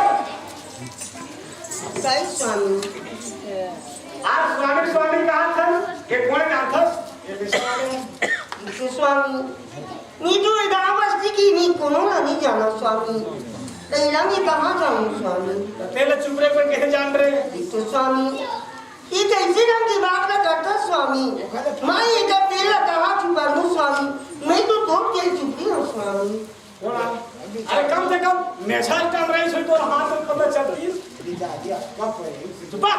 कई स्वामी स्वामी मी तो इदावस्ती की मी कोनो नहीं जाना स्वामी तैला मैं कहाँ जाऊँ स्वामी तेरे चुपड़े पर कैसे जान रहे तो स्वामी ये कैसे ढंग की बात ना करता स्वामी मैं ये जब तेला कहाँ छुपा लूँ स्वामी मैं तो दो तेल चुपी हूँ स्वामी बोला अरे कम से कम नेशा काम रही सो तो हाथ में पता चलती है चुपा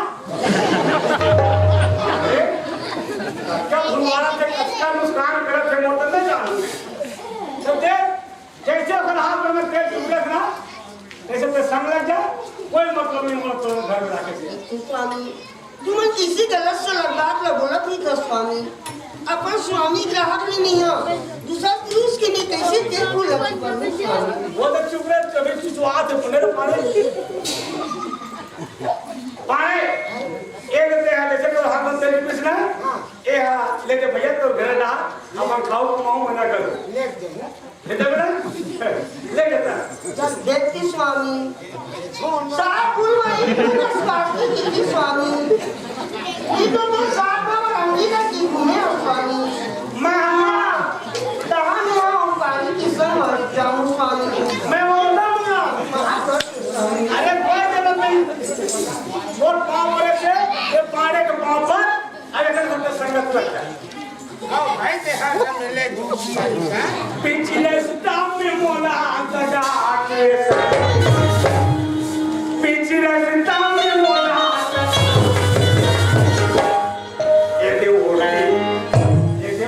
क्या भगवान से अच्छा मुस्कान करत है मोटर नहीं जान सब देख जैसे अगर हाथ में तेल चुप रखना ऐसे तो संग लग जा कोई मतलब नहीं मोटर तो घर में रखे से तो स्वामी तुम्हें किसी गलत से बात ना बोला नहीं था स्वामी अपन स्वामी ग्राहक नहीं है दूसरा पुरुष के लिए कैसे तेल को लग चुका हूँ स्वामी वो तो चुप रहे कभी कुछ बात है पुनः पाने पाने एक देते हैं जैसे तो हाथ में तेल पिसना ए हा लेते भैया तो घर ना अपन खाओ कमाओ मना करो लेते बेटा ले लेता जब देखती स्वामी साफ फूल वाली पूरा स्वास्थ्य की स्वामी ये तो साफ बाबा रंगी का की घूमे हो स्वामी मैं कहाँ में हूँ पानी की संग जाऊँ स्वामी मैं बोलता हूँ अरे कोई जरूरत नहीं और पाँव वाले से ये पाड़े के पाँव पर अरे अगर हमने संगत लगता है भाई देखा ले पिछले स्टाफ में मोला गजा के पिछले स्टाफ में मोला ये दे ओले ये दे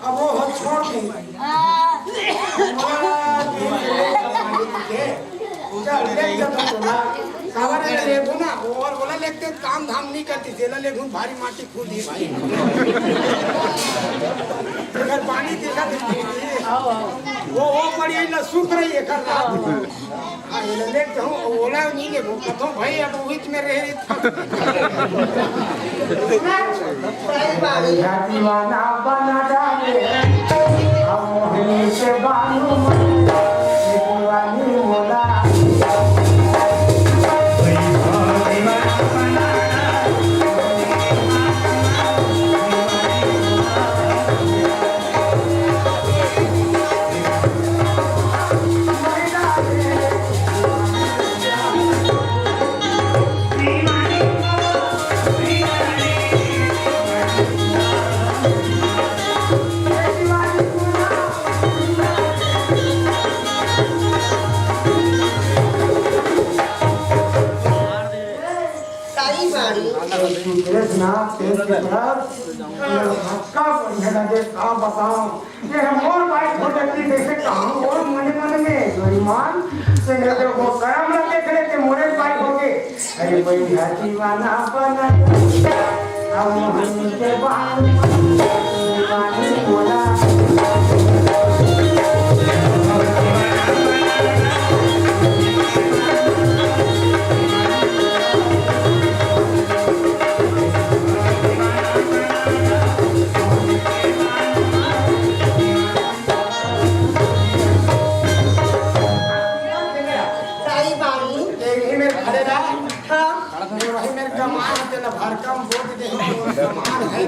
अब वो हम छोड़ देंगे और बोला लेते काम धाम नहीं करती तेला लेकिन भारी माटी खुदी भाई अगर पानी देखा वो पड़ी है सूख रही है कर लेते हूँ ओला नहीं ले तो भाई अब बीच में रह दीवाना बना डाले हम से बानू दीवानी मोला दीवाना बना ये वही मेरे कमाल है ना भरकम बोल दे कमाल है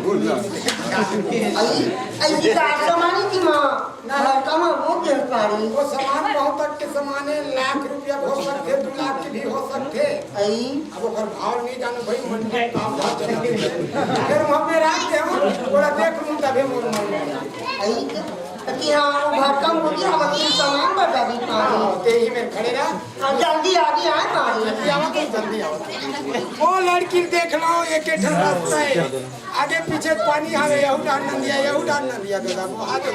ऐसी कार समानी थी माँ ना कमा वो के पारी वो सामान बहुत तक के सामान है, लाख रुपया हो सकते 2 लाख के भी हो सकते। आई अब ओकर भाव नहीं जानो भाई मंडी में काम भाव चला फिर हम में रात के हम थोड़ा देख लूं तबे मोर मन आई कि हाँ वो भरकम होती हम अपनी सामान बता दी पारी ते ही में खड़े रहा जल्दी आगे आए पारी जल्दी आओ तो जल्दी आओ। वो लड़की देख लो एक एक रास्ता है, आगे पीछे पानी हवे यहू डालना दिया दादा वो आगे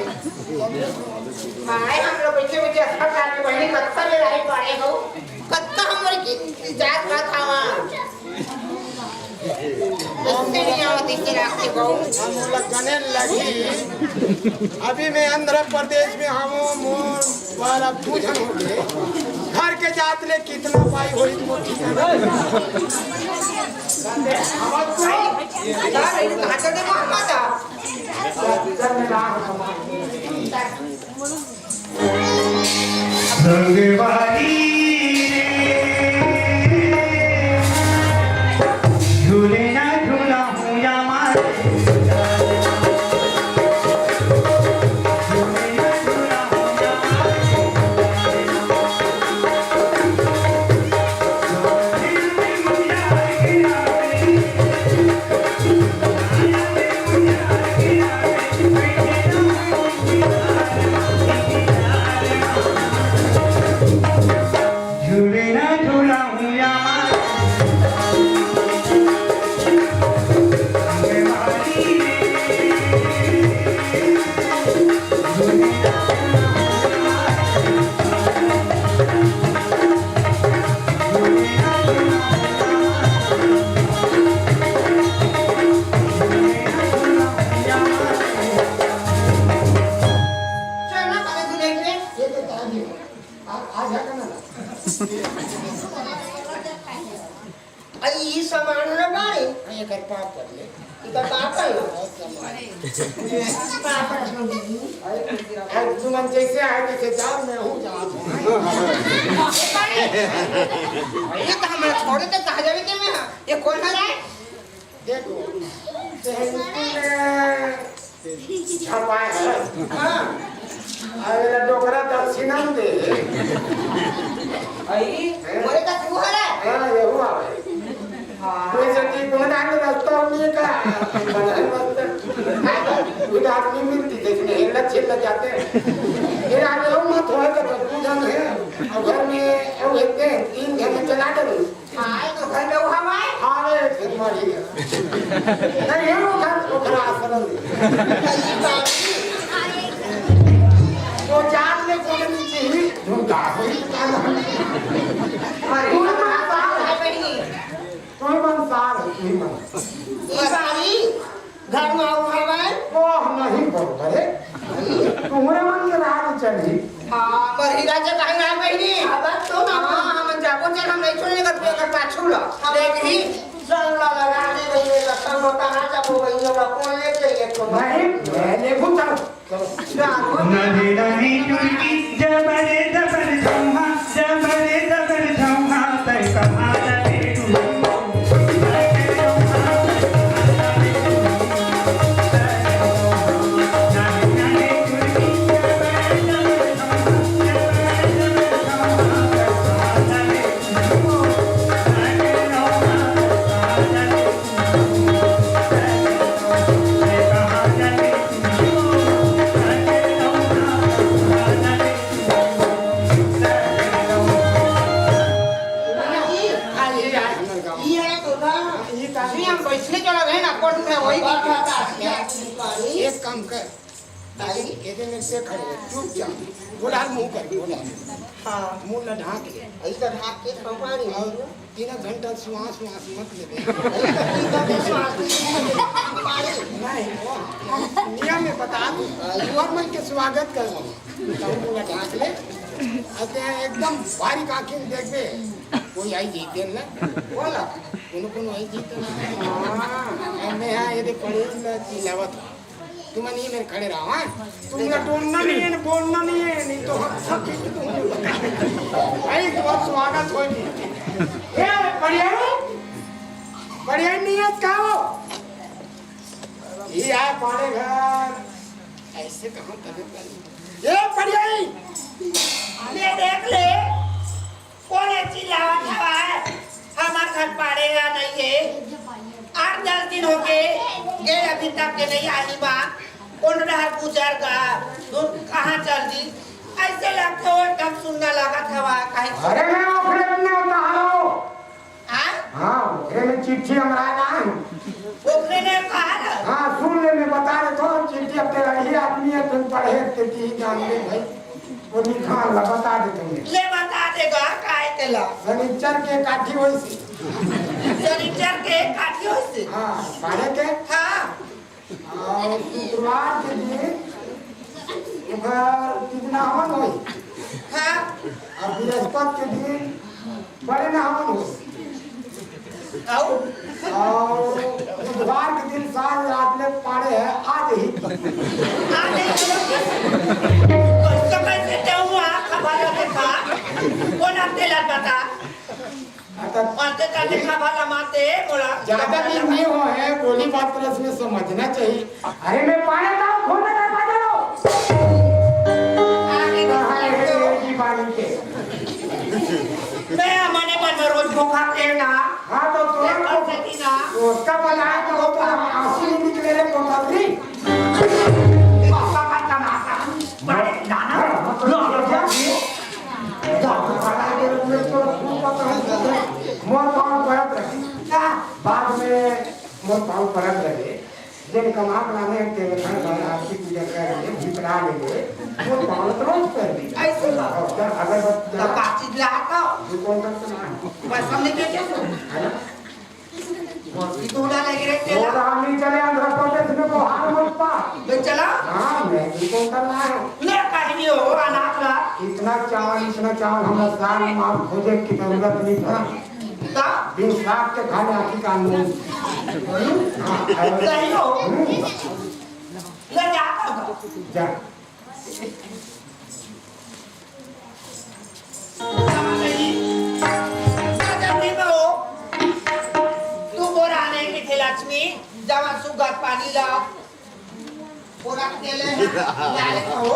माय हम लोग बैठे बैठे अस्पताल में बहनी कत्ता ले रहे पड़े हो कत्ता हमारे की जात बात हवा इससे नहीं आवत इसके रास्ते को हम लगने लगी। अभी मैं आंध्र प्रदेश में हम मोर वाला पूजन हो गए घर के जात ले कितना पाई होई तो ठीक है कहां से दे मोहम्मद रंगवाली झूले ना झूला हूँ या मार झूले ना झूला हूँ या झूले ना झूला हूँ या मार चलना पड़े तू देख ले ये तो ताजी आज है ना आई ये सामान ना बारी ये कर पाप कर ले इधर बात है आज तुमन जैसे आए जैसे जाओ मैं हूँ जाओ ये तो हमारे छोड़े तो कहा जावे के में ये कौन है रे देखो छपाए है हाँ अगला डोकरा दक्षिणा दे मोरे का तू है रे हाँ ये हुआ है कोई जल्दी कौन आगे रास्ता नहीं का बनाने वाला कोई आदमी मिलती देखने हिलत छिलत जाते हैं फिर आगे हो मत हो तो पूजन है और घर में वो एक 3 घंटे चला कर हाय तो घर में हमारे आवे फिर मरी नहीं वो घर ओकरा आश्रम वो जान में कोई नीचे ही ढूंढा हुई अरे ये तो साल है बहनी कोई मंसार है कोई मन ये बारी घर में आओ हवाए वो नहीं बरोबर है तुम्हारे मन के रात चली हां पर हीरा जे कहीं ना बहनी अब तो ना हम जाको चल हम नहीं छोड़ने का पे कर पाछू ला देख ही चल लगा दे भाई लखन को कहां जा वो भाई लोग कौन ले चाहिए तो नहीं मैं देखूं चलो नदी नहीं चुरकी जबरे जबर झौहा जबरे जबर झौहा तय कहाँ जाने तू ये है तो ना नहीं हम बैठने चला गए ना कोर्ट में वही बात बात एक काम कर ताली कहते में से खड़े हो, चुपचाप बोला मुंह कर बोला हाँ मुंह न ढाक ले ऐसा ढाक के संभाली और 3 घंटा श्वास मत ले नहीं वो नियम में बता दूं गवर्नमेंट के स्वागत कर मुंह न ढाक ले अते एकदम भारी आंखें देख बे कोई आई जीते ना बोला कौन आई जीते ना हां मैं यहां ये पढ़े ना चिल्लावत तुम नहीं मेरे खड़े रहो हाँ तुमने बोलना नहीं है बोलना नहीं है नहीं तो हम सब भाई तुम्हारा स्वागत हो नहीं ये बढ़िया बढ़िया नियत का हो ये आए पाने घर ऐसे कहाँ तबियत ये बढ़िया ही ले देख ले कौन चिल्लावत हवा है हमार घर पड़ेगा नहीं है 8-10 दिन हो गए ये अभी तक के नहीं आई बात कौन रहा गुजर का तुम कहाँ चल दी ऐसे लगते हो तब सुनने लगा था कहीं अरे मैं ओखरे बनने होता हूँ हाँ हाँ ओखरे में चिट्ठी हमारा ना ओखरे ने कहा ना हाँ सुन ले मैं बता रहे तो चिट्ठी अब तेरा ही आदमी है तुम पढ़े तेरी जान ले भाई वो निकाल ला बता दे तुमने ले बता देगा काहे तेला शनिचर के काठी होई सी शनिचर के काठी हो से हाँ पढ़े के हाँ और शुक्रवार के दिन उधर कितना हवन होई हाँ और बृहस्पति के दिन बड़े ना हवन होई और बुधवार के दिन साल रात में पाड़े है आज ही तो कैसे जाऊँ खबर देखा कौन आपने लग बता अंते जाने खबर माते बोला ज्यादा भी नहीं हो है बोली बात पर इसमें समझना चाहिए अरे मैं पाने का खोलने का बात करो आगे कहाँ है ये पानी के मैं मने मन में रोज भूखा ना हाँ तो कर सकती ना उसका बनाया तो वो तो आंसू नहीं निकले रे कोठारी पापा का तमाशा बड़े दाना बाद में मोर पाँव परत रहे जिन कमा बनाने के भगवान की पूजा कर भीतरा ले मोर पाँव तो रोज कर दी ऐसे अगर तो काची लाता कौन करता ना बस हमने क्या किया दूल्हा लगे रहते और हम नहीं चले आंध्र प्रदेश में को हार मत पा तो चला हाँ मैं भी कौन करना है ले कहीं हो अनाथ ला इतना चावल हम साल माल खोजे की जरूरत नहीं था ता दिन साफ के खाने आखी कानून कहीं हो ले जाता जा लक्ष्मी जवा सुगत पानी ला पूरा केले लाल खाओ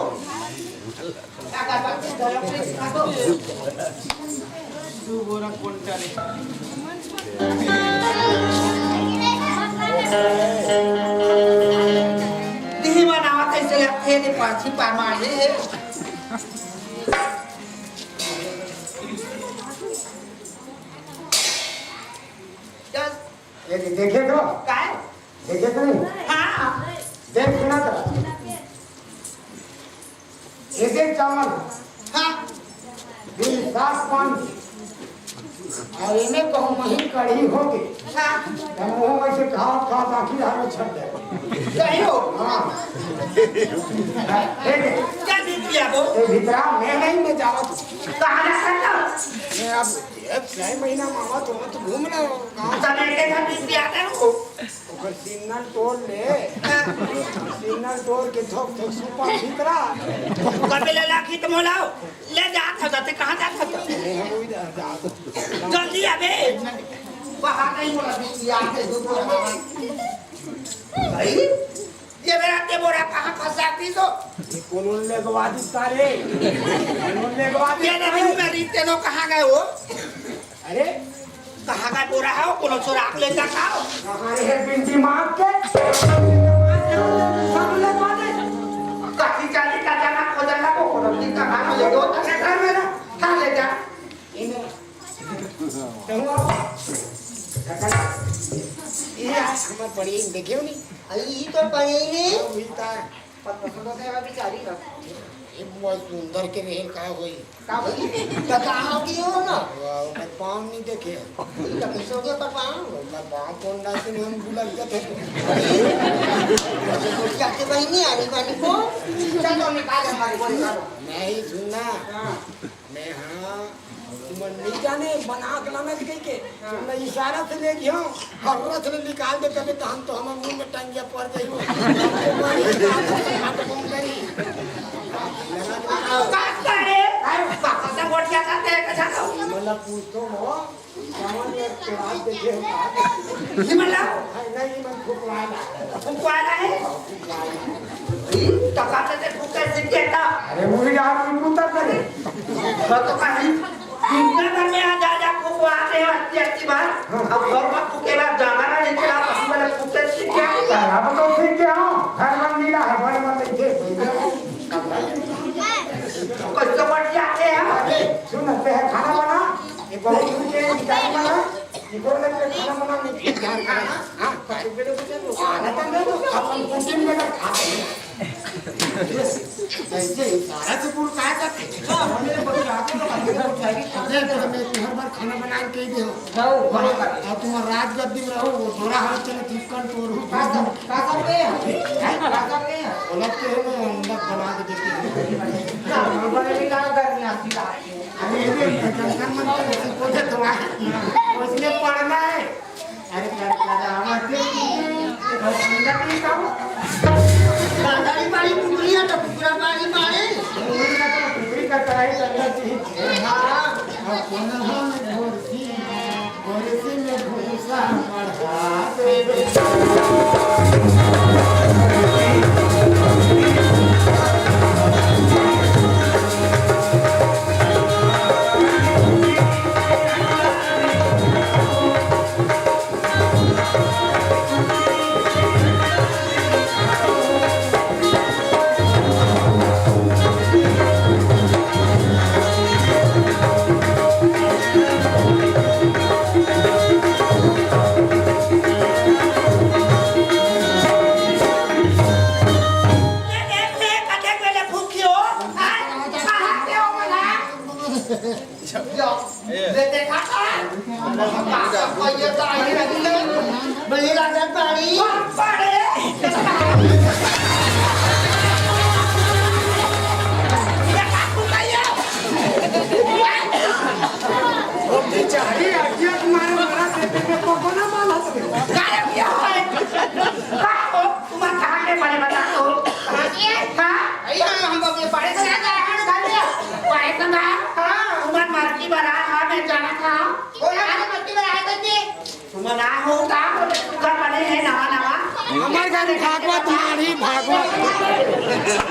काका बच्चे घर पे खा दो सुबोरा कोंटा रे दिही बनावा कैसे लगते थे पाछी पार मार दे ये देखे तो काय देखे तो नहीं हां देख सुना तो एक चावल हां दिन साफ पानी और इन्हें कहूँ मही कड़ी होगी हां हम वो वैसे खा बाकी हाल छट गए कहीं हो हाँ क्या दीद किया वो ये भीतरा मैं नहीं मैं जावा कहां रखा मैं अब 6 महीना मामा तो घूमना गाँव तने के घर दीद किया था वो ओकर सिग्नल तोड़ ले सिग्नल तोड़ के थोक थोक सुपर भीतरा कबीला लाखी तुम लाओ ले जात हो ते कहां जात हो जल्दी आबे बाहर नहीं बोला बिटिया के दूध भाई ये मेरा ते बोरा कहां फंसा दी तो कौन लगवादी सारे कौन लगवादी ये नहीं मेरी तेनो कहां गए हो अरे कहां का बोरा है कोनो चोराक ले जा खाओ कहां है बिंदी मार के सब लगवादे काठी चाली का जाना खोजन लगो कोनो की कहां ले दो तने घर में ना खा ले जा ये हमर पड़ी देखियो नहीं अई तो पई रे मिलता है पत्ता सुनो देवा बिचारी का ये बहुत सुंदर के रेल का होई का भाई तो कहां की हो ना मैं पाँव नहीं देखे तो किसो के पापा मैं पाँव कौन डालते नहीं हम बुलक जाते क्या के बहनी आनी पानी को चलो निकाल हमारी बोली करो नहीं सुनना मैं हाँ तुम नहीं जाने बना के लाना कह के तुमने इशारा से ले गया हरत ने निकाल दे तबे तो हम तो हम मुंह में टंगिया पड़ गई हो काट करे पापा से बोल क्या करते हैं कछा मतलब पूछो हो हिमला नहीं मन फुकवाला फुकवाला है तो कहते थे फुक कैसे कहता अरे वो भी आप मुंडा करे तो कहीं दुनिया भर में आ जा फुकवाते हैं अच्छी बात अब घर पर फुकेला जाना ना नहीं चला पसी वाले फुके से क्या अब तो ठीक है हो घर में नीला है घर में नहीं कुछ तो बढ़ जाते हैं सुन पे खाना बना ये बहुत के जान बना ये बोले के खाना बना नहीं जान करना हां पर बेटे को खाना तो दे दो अपन कुकिंग में खाते ऐसे सारा से पूरा काय करते हमने बच्चे आके तो खाने को चाहिए अरे तो हमें हर बार खाना बना के दे दो अब तुम रात गद्दी में रहो वो थोड़ा हाथ चले चिकन तोड़ का करते हैं का करते हैं बोलते हैं मैं अंडा बना के देते हैं बड़े भी काम करनी आती है अरे ये टेंशन मत ले को दे तुम्हारा उसने पढ़ना है अरे क्या हमारे अंडा की काम दादारी पानी पुकुरिया तो पुकुरा पानी मारे उनका तो पूरी का कराई करना चाहिए हां पुनः में गोरसी में भूसा बढ़ा दे हमारे घर भागवत तुम्हारी भागवत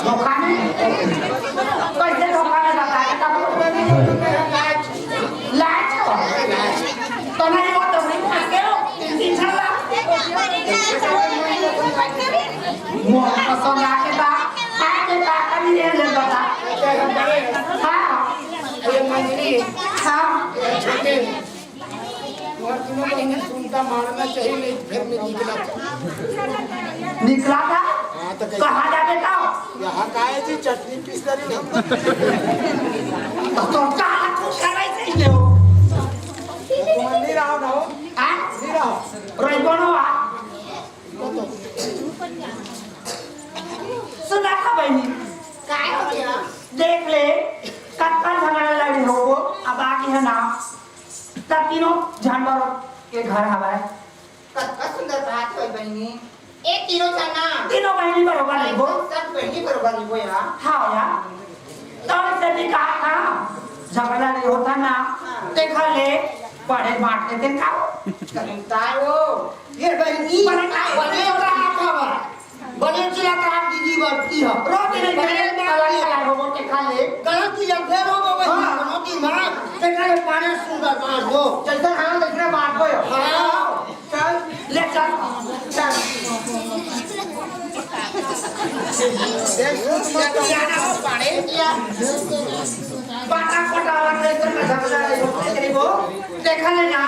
धोखा नहीं कैसे धोखा नहीं बताया लाज तो नहीं वो तो नहीं खाते हो इंशाल्लाह मोह पसंद आके बा आके बा कभी नहीं ले बता हाँ ये मंजरी हाँ छोटे और तीनों को नहीं सुनता मारना चाहिए नहीं फिर मैं निकला था हाँ तो कैसे कहाँ जा बेटा यहाँ का है जी चटनी पीस करी हम तो कहाँ कुछ कराई से ले हो तुम नहीं रहो ना हो हाँ नहीं रहो रोई बोलो आ सुना था बहनी काय हो गया देख ले कत्ता झगड़ा लड़ी हो वो अब आगे है ना तब तीनों जानवरों के घर हवा है कत्ता सुंदर बात होई बहिनी ए तीनों जना तीनों बहनी बरोबर नहीं हो सब बहिनी बरोबर नहीं हो यार हाँ यार तो इससे भी कहा था झगड़ा नहीं होता ना देखा ले बड़े बांट लेते खाओ तारो ये बहनी बड़े खाओ बने रहा खबर बने चिला काम दीदी बढ़ती है रोटी नहीं बने में अलग अलग हो के खा ले गलत की जब फेर हो गए बनोती मां देखा ये पानी सुंदर बांध दो जैसे हाँ देखने बात हो हां चल ले चल चल देख जाना हो पाड़े बाटा कोटा वाला इधर में झगड़ा नहीं होते तेरी वो देखा ले ना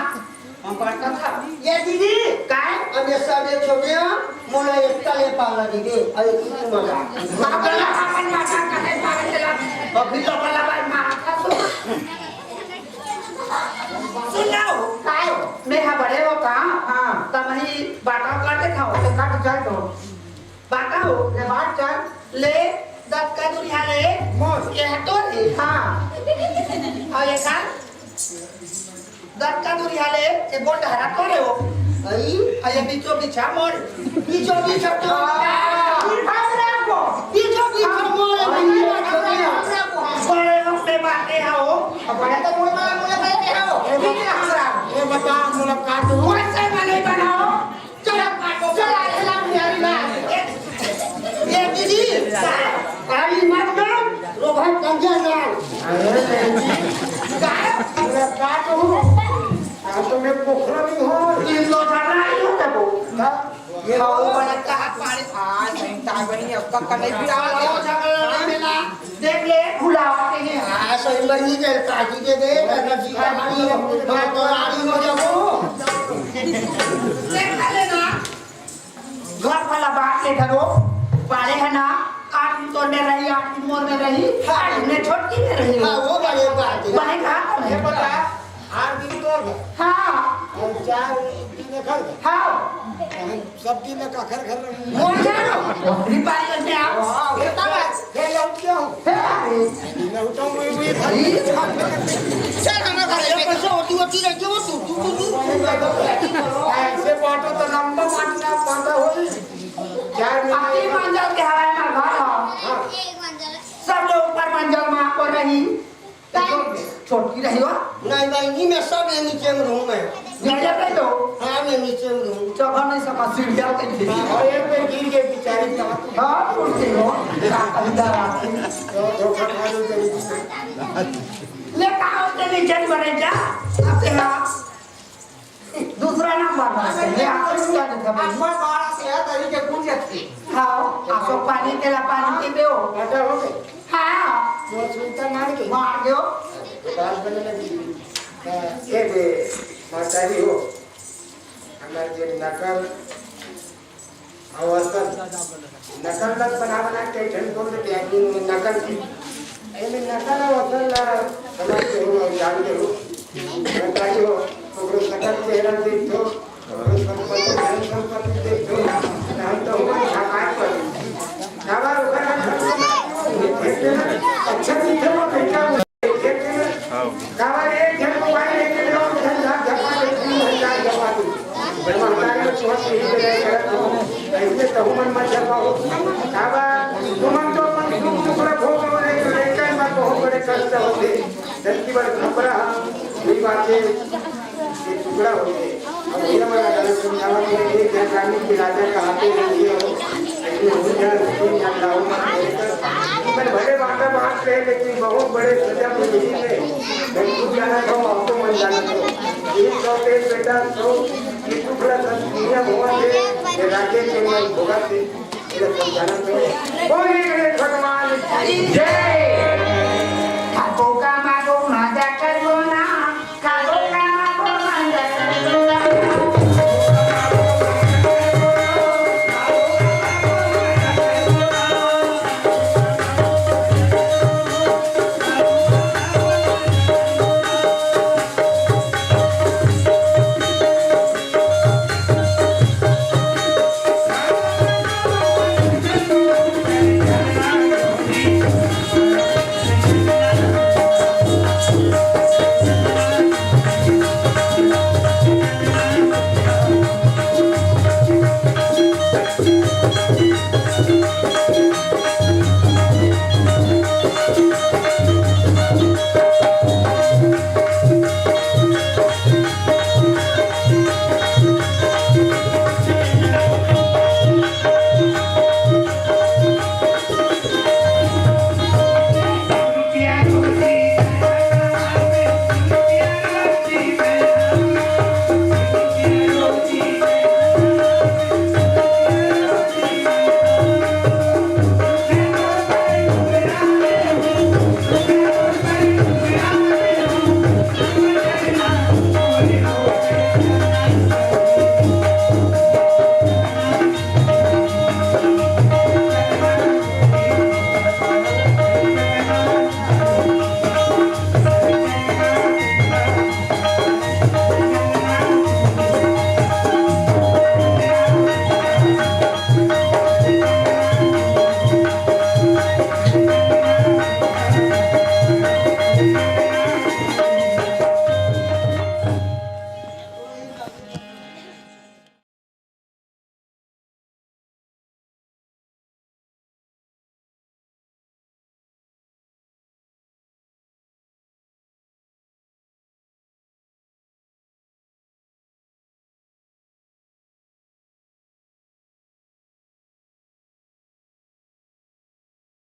हम बाटा था ये दीदी काय अब ये सब ये छोटे हैं मोला एक तले पाला दीदी अरे कितनी मजा बाटा अपन बाटा करे पावे चला अभी तो वाला भाई मारा था सुन लो काय मैं हा बड़े हो का हां तब ही बाटा काट के खाओ तो काट जाए तो बाटा हो ले बात चल ले दस का दुनिया ले मोर ये तो हां और ये का दस का दुनिया ले ये बोल हरा तो रे हो आई ये बीचो बीचा मोर बीचो बीचो तो बीचो बीचो मोर बड़े अपने बाते हो बड़े तो मुड़ मुड़ बैठे हो ये बता मुलाकात हो वैसे वाले बनाओ चलो काटो चला चला मेरी मां ये दीदी आई मत करो रोहन कंजा जाओ मुलाकात हो तो मैं पोखरा नहीं हो तीन लो जाना ही होता वो ये खाओ बना कहा पानी आज नहीं ताबनी अब का नहीं भी आओ झगड़ा नहीं मिला देख ले बुलाते हैं हां सही बनी के काटी के दे नदी का पानी मैं तो आड़ी हो जाऊं देख लेना घर वाला बात के धरो पाले है ना आठ तो ने रही आठ मोर में रही आठ ने छोटी में रही हां वो बड़े बात है बने कहा ये बता 8 दिन तो हाँ और 4 दिन घर हाँ सब दिन का घर घर मोर जानो रिपारी करने आओ ये तब खेल उठ गया हूं मैं उठाऊं मैं भी चल हम घर में पैसा होती होती रह जो तू ऐसे बाटो तो लंबा मारना पड़ता होई 4 आती महीने मंजल के हवाए में घर हो सब लोग ऊपर मंजल में आपको रही छोटकी रही हो नहीं नहीं मैं सब ये नीचे में रहूं मैं नीचे पे तो हां मैं नीचे में रहूं चढ़ नहीं सका सीढ़ियां पे थी और एक पे गिर गए बेचारी हाँ उड़ती हो अंदर आती धोखा खा लो तेरी ले कहा होते नीचे मरे जा अब से हाँ दूसरा नंबर ले आपको क्या देखा मैं 12 से है तरी के पूछ थी हाँ आपको पानी के ला पानी की पे हो बेटा हो गए हाँ वो सुनता मार के मार दो बात बनने लगी ये बे मातारी हो हमारे जो नकल अवस्था नकल लग बना के ठन बोल देते हैं नकल की ये नकल अवस्था ला हमारे हो जान के हो मातारी हो तो नकल चेहरा देखो संपत्ति देखो हम तो हमारे पर नवा अच्छा दिखे वो बेटा कावारे जब मोबाइल लेके लो धन धन जमा लेती हजार जमा दी ब्रह्मचारी को छोड़ के ही करे करत हो ऐसे तो मन मत जमाओ कावा तुमन तो मन तुम टुकड़ा भोग करे लेके मत हो करे कष्ट होते धरती पर खपरा ये बातें ये टुकड़ा होते अब ये मना कर समझावा कि एक रानी की राजा कहाते रहिए हो लेकिन हो जा लेकिन या लाओ मैं बड़े बात बात रहे लेकिन बहुत बड़े सजा मुझे में मैं खुद जाना था आपको मन जाना था एक सौ तेज बेटा तो ये टुकड़ा संस्कृतियाँ भगवान से ये राज्य के मैं भोगा से ये समझाना तो बोलिए भगवान जय